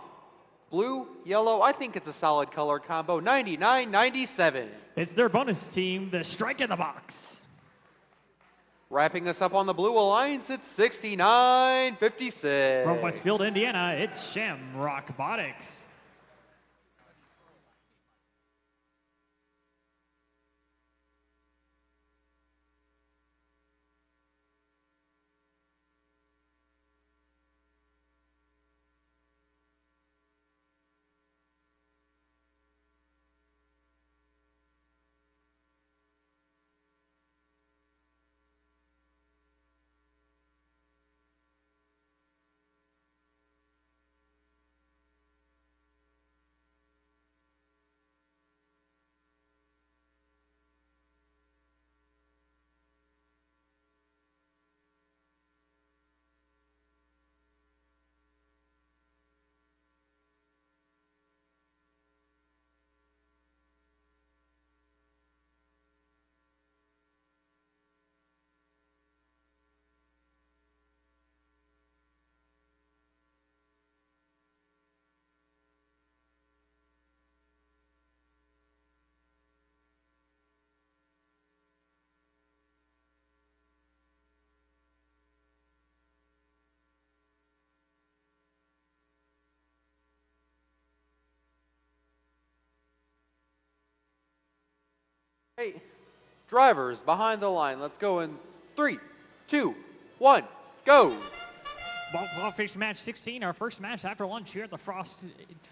blue, yellow, I think it's a solid color combo, 99-97. It's their bonus team, the Strike in the Box. Wrapping us up on the Blue Alliance, it's 69-56. From Westfield, Indiana, it's Shamrock Robotics. Hey, drivers behind the line. Let's go in 3, 2, 1, go. Ball fish match 16, our first match after lunch here at the Frost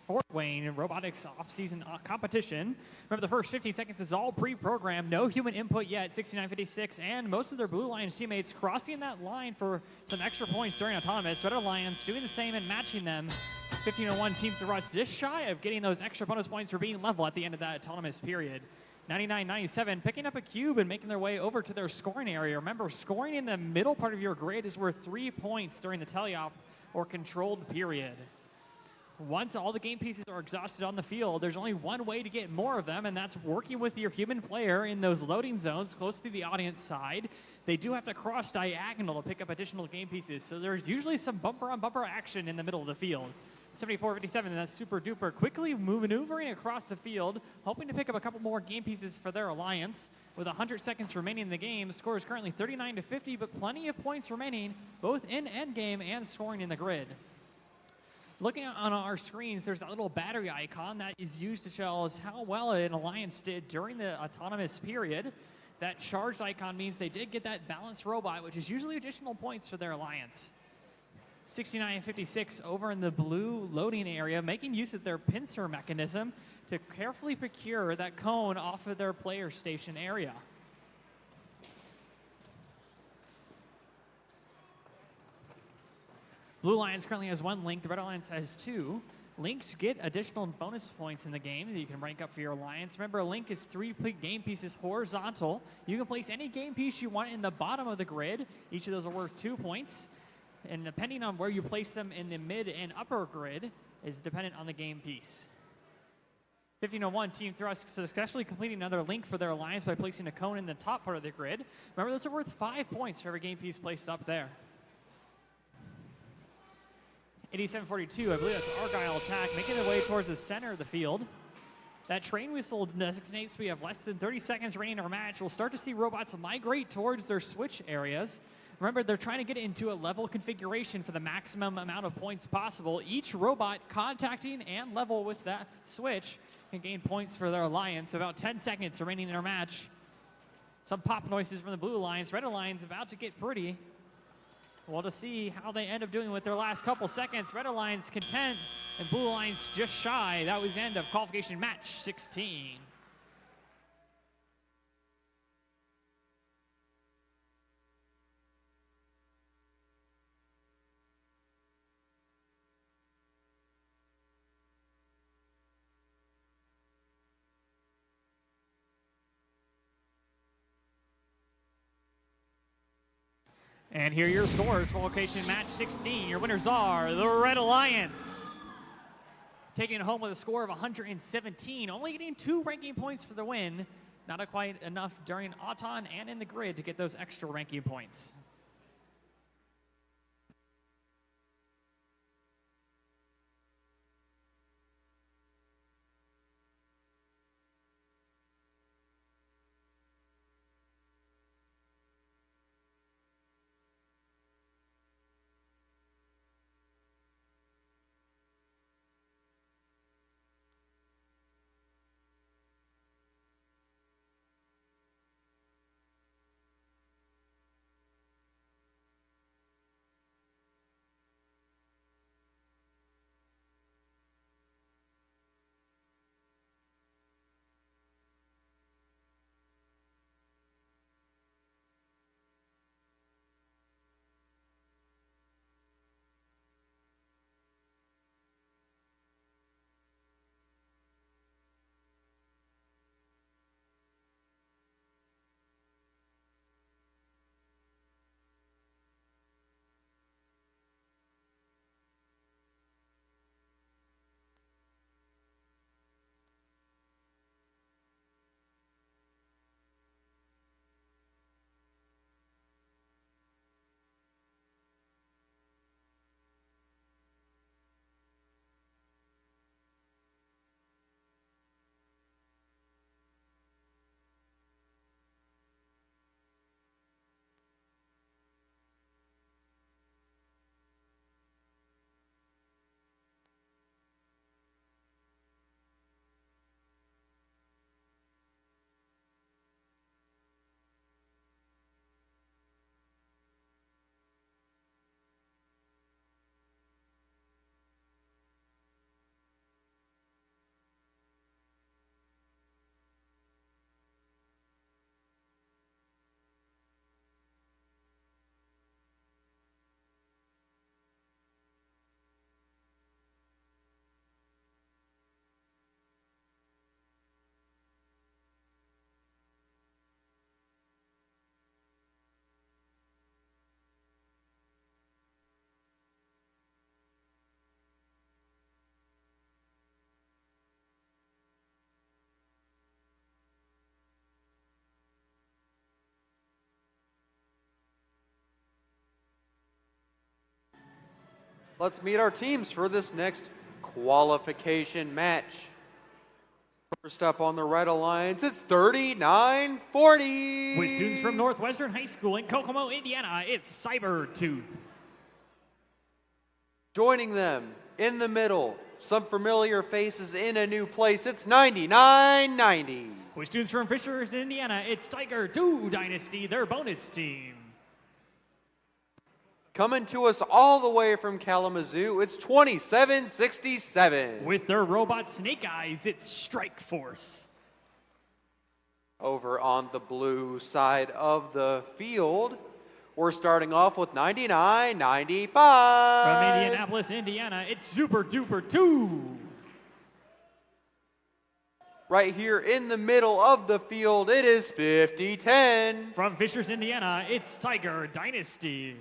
Fort Wayne Robotics off-season competition. Remember, the first 15 seconds is all pre-programmed, no human input yet, 69-56, and most of their Blue Lions teammates crossing that line for some extra points during autonomous. Red Alliance doing the same and matching them. 15-01 Team Thrust, just shy of getting those extra bonus points for being level at the end of that autonomous period. 99-97, picking up a cube and making their way over to their scoring area. Remember, scoring in the middle part of your grid is worth 3 points during the teleop or controlled period. Once all the game pieces are exhausted on the field, there's only one way to get more of them, and that's working with your human player in those loading zones close to the audience side. They do have to cross diagonal to pick up additional game pieces, so there's usually some bumper-on-bumper action in the middle of the field. 74-57, and that's Super Duper quickly maneuvering across the field, hoping to pick up a couple more game pieces for their alliance. With 100 seconds remaining in the game, the score is currently 39-50, but plenty of points remaining, both in endgame and scoring in the grid. Looking on our screens, there's that little battery icon that is used to show us how well an alliance did during the autonomous period. That charged icon means they did get that balanced robot, which is usually additional points for their alliance. 69-56 over in the blue loading area, making use of their pincer mechanism to carefully procure that cone off of their player station area. Blue Lions currently has 1 link, the Red Alliance has 2. Links get additional bonus points in the game that you can rank up for your alliance. Remember, a link is 3 game pieces horizontal. You can place any game piece you want in the bottom of the grid. Each of those are worth 2 points. And depending on where you place them in the mid and upper grid is dependent on the game piece. 15-01, Team Thrust successfully completing another link for their alliance by placing a cone in the top part of the grid. Remember, those are worth 5 points for every game piece placed up there. 87-42, I believe that's Argyle Attack, making their way towards the center of the field. That train whistle designates we have less than 30 seconds remaining in our match. We'll start to see robots migrate towards their switch areas. Remember, they're trying to get into a level configuration for the maximum amount of points possible. Each robot contacting and level with that switch can gain points for their alliance. About 10 seconds remaining in our match. Some pop noises from the Blue Alliance. Red Alliance about to get pretty. We'll just see how they end up doing with their last couple seconds. Red Alliance content, and Blue Alliance just shy. That was the end of qualification match 16. And here are your scores for location match 16. Your winners are the Red Alliance, taking it home with a score of 117, only getting 2 ranking points for the win. Not quite enough during Auton and in the grid to get those extra ranking points. Let's meet our teams for this next qualification match. First up on the Red Alliance, it's 39-40. With students from Northwestern High School in Kokomo, Indiana, it's Cybertooth. Joining them in the middle, some familiar faces in a new place, it's 99-90. With students from Fishers, Indiana, it's Tiger 2 Dynasty, their bonus team. Coming to us all the way from Kalamazoo, it's 27-67. With their robot Snake Eyes, it's Strike Force. Over on the blue side of the field, we're starting off with 99-95. From Indianapolis, Indiana, it's Super Duper 2. Right here in the middle of the field, it is 50-10. From Fishers, Indiana, it's Tiger Dynasty.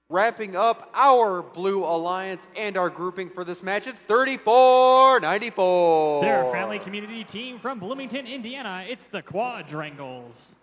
Wrapping up our Blue Alliance and our grouping for this match, it's 34-94. Their family community team from Bloomington, Indiana, it's the Quadrangles.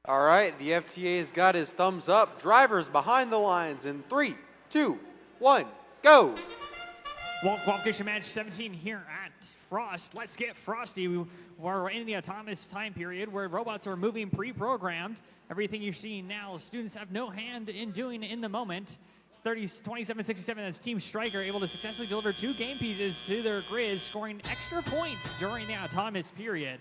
All right, the FTA's got his thumbs up. Drivers behind the lines in 3, 2, 1, go. Qualification match 17 here at Frost. Let's get frosty. We're in the autonomous time period where robots are moving pre-programmed. Everything you're seeing now, students have no hand in doing in the moment. It's 27-67 as Team Striker able to successfully deliver 2 game pieces to their grid, scoring extra points during the autonomous period.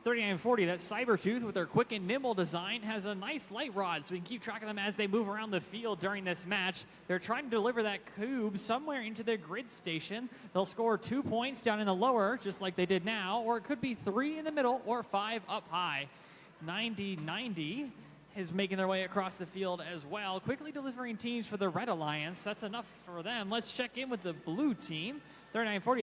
39-40, that Cybertooth with their quick and nimble design has a nice light rod, so we can keep track of them as they move around the field during this match. They're trying to deliver that cube somewhere into their grid station. They'll score 2 points down in the lower, just like they did now, or it could be 3 in the middle or 5 up high. 90-90 is making their way across the field as well, quickly delivering teams for the Red Alliance. That's enough for them. Let's check in with the blue team. 39-40.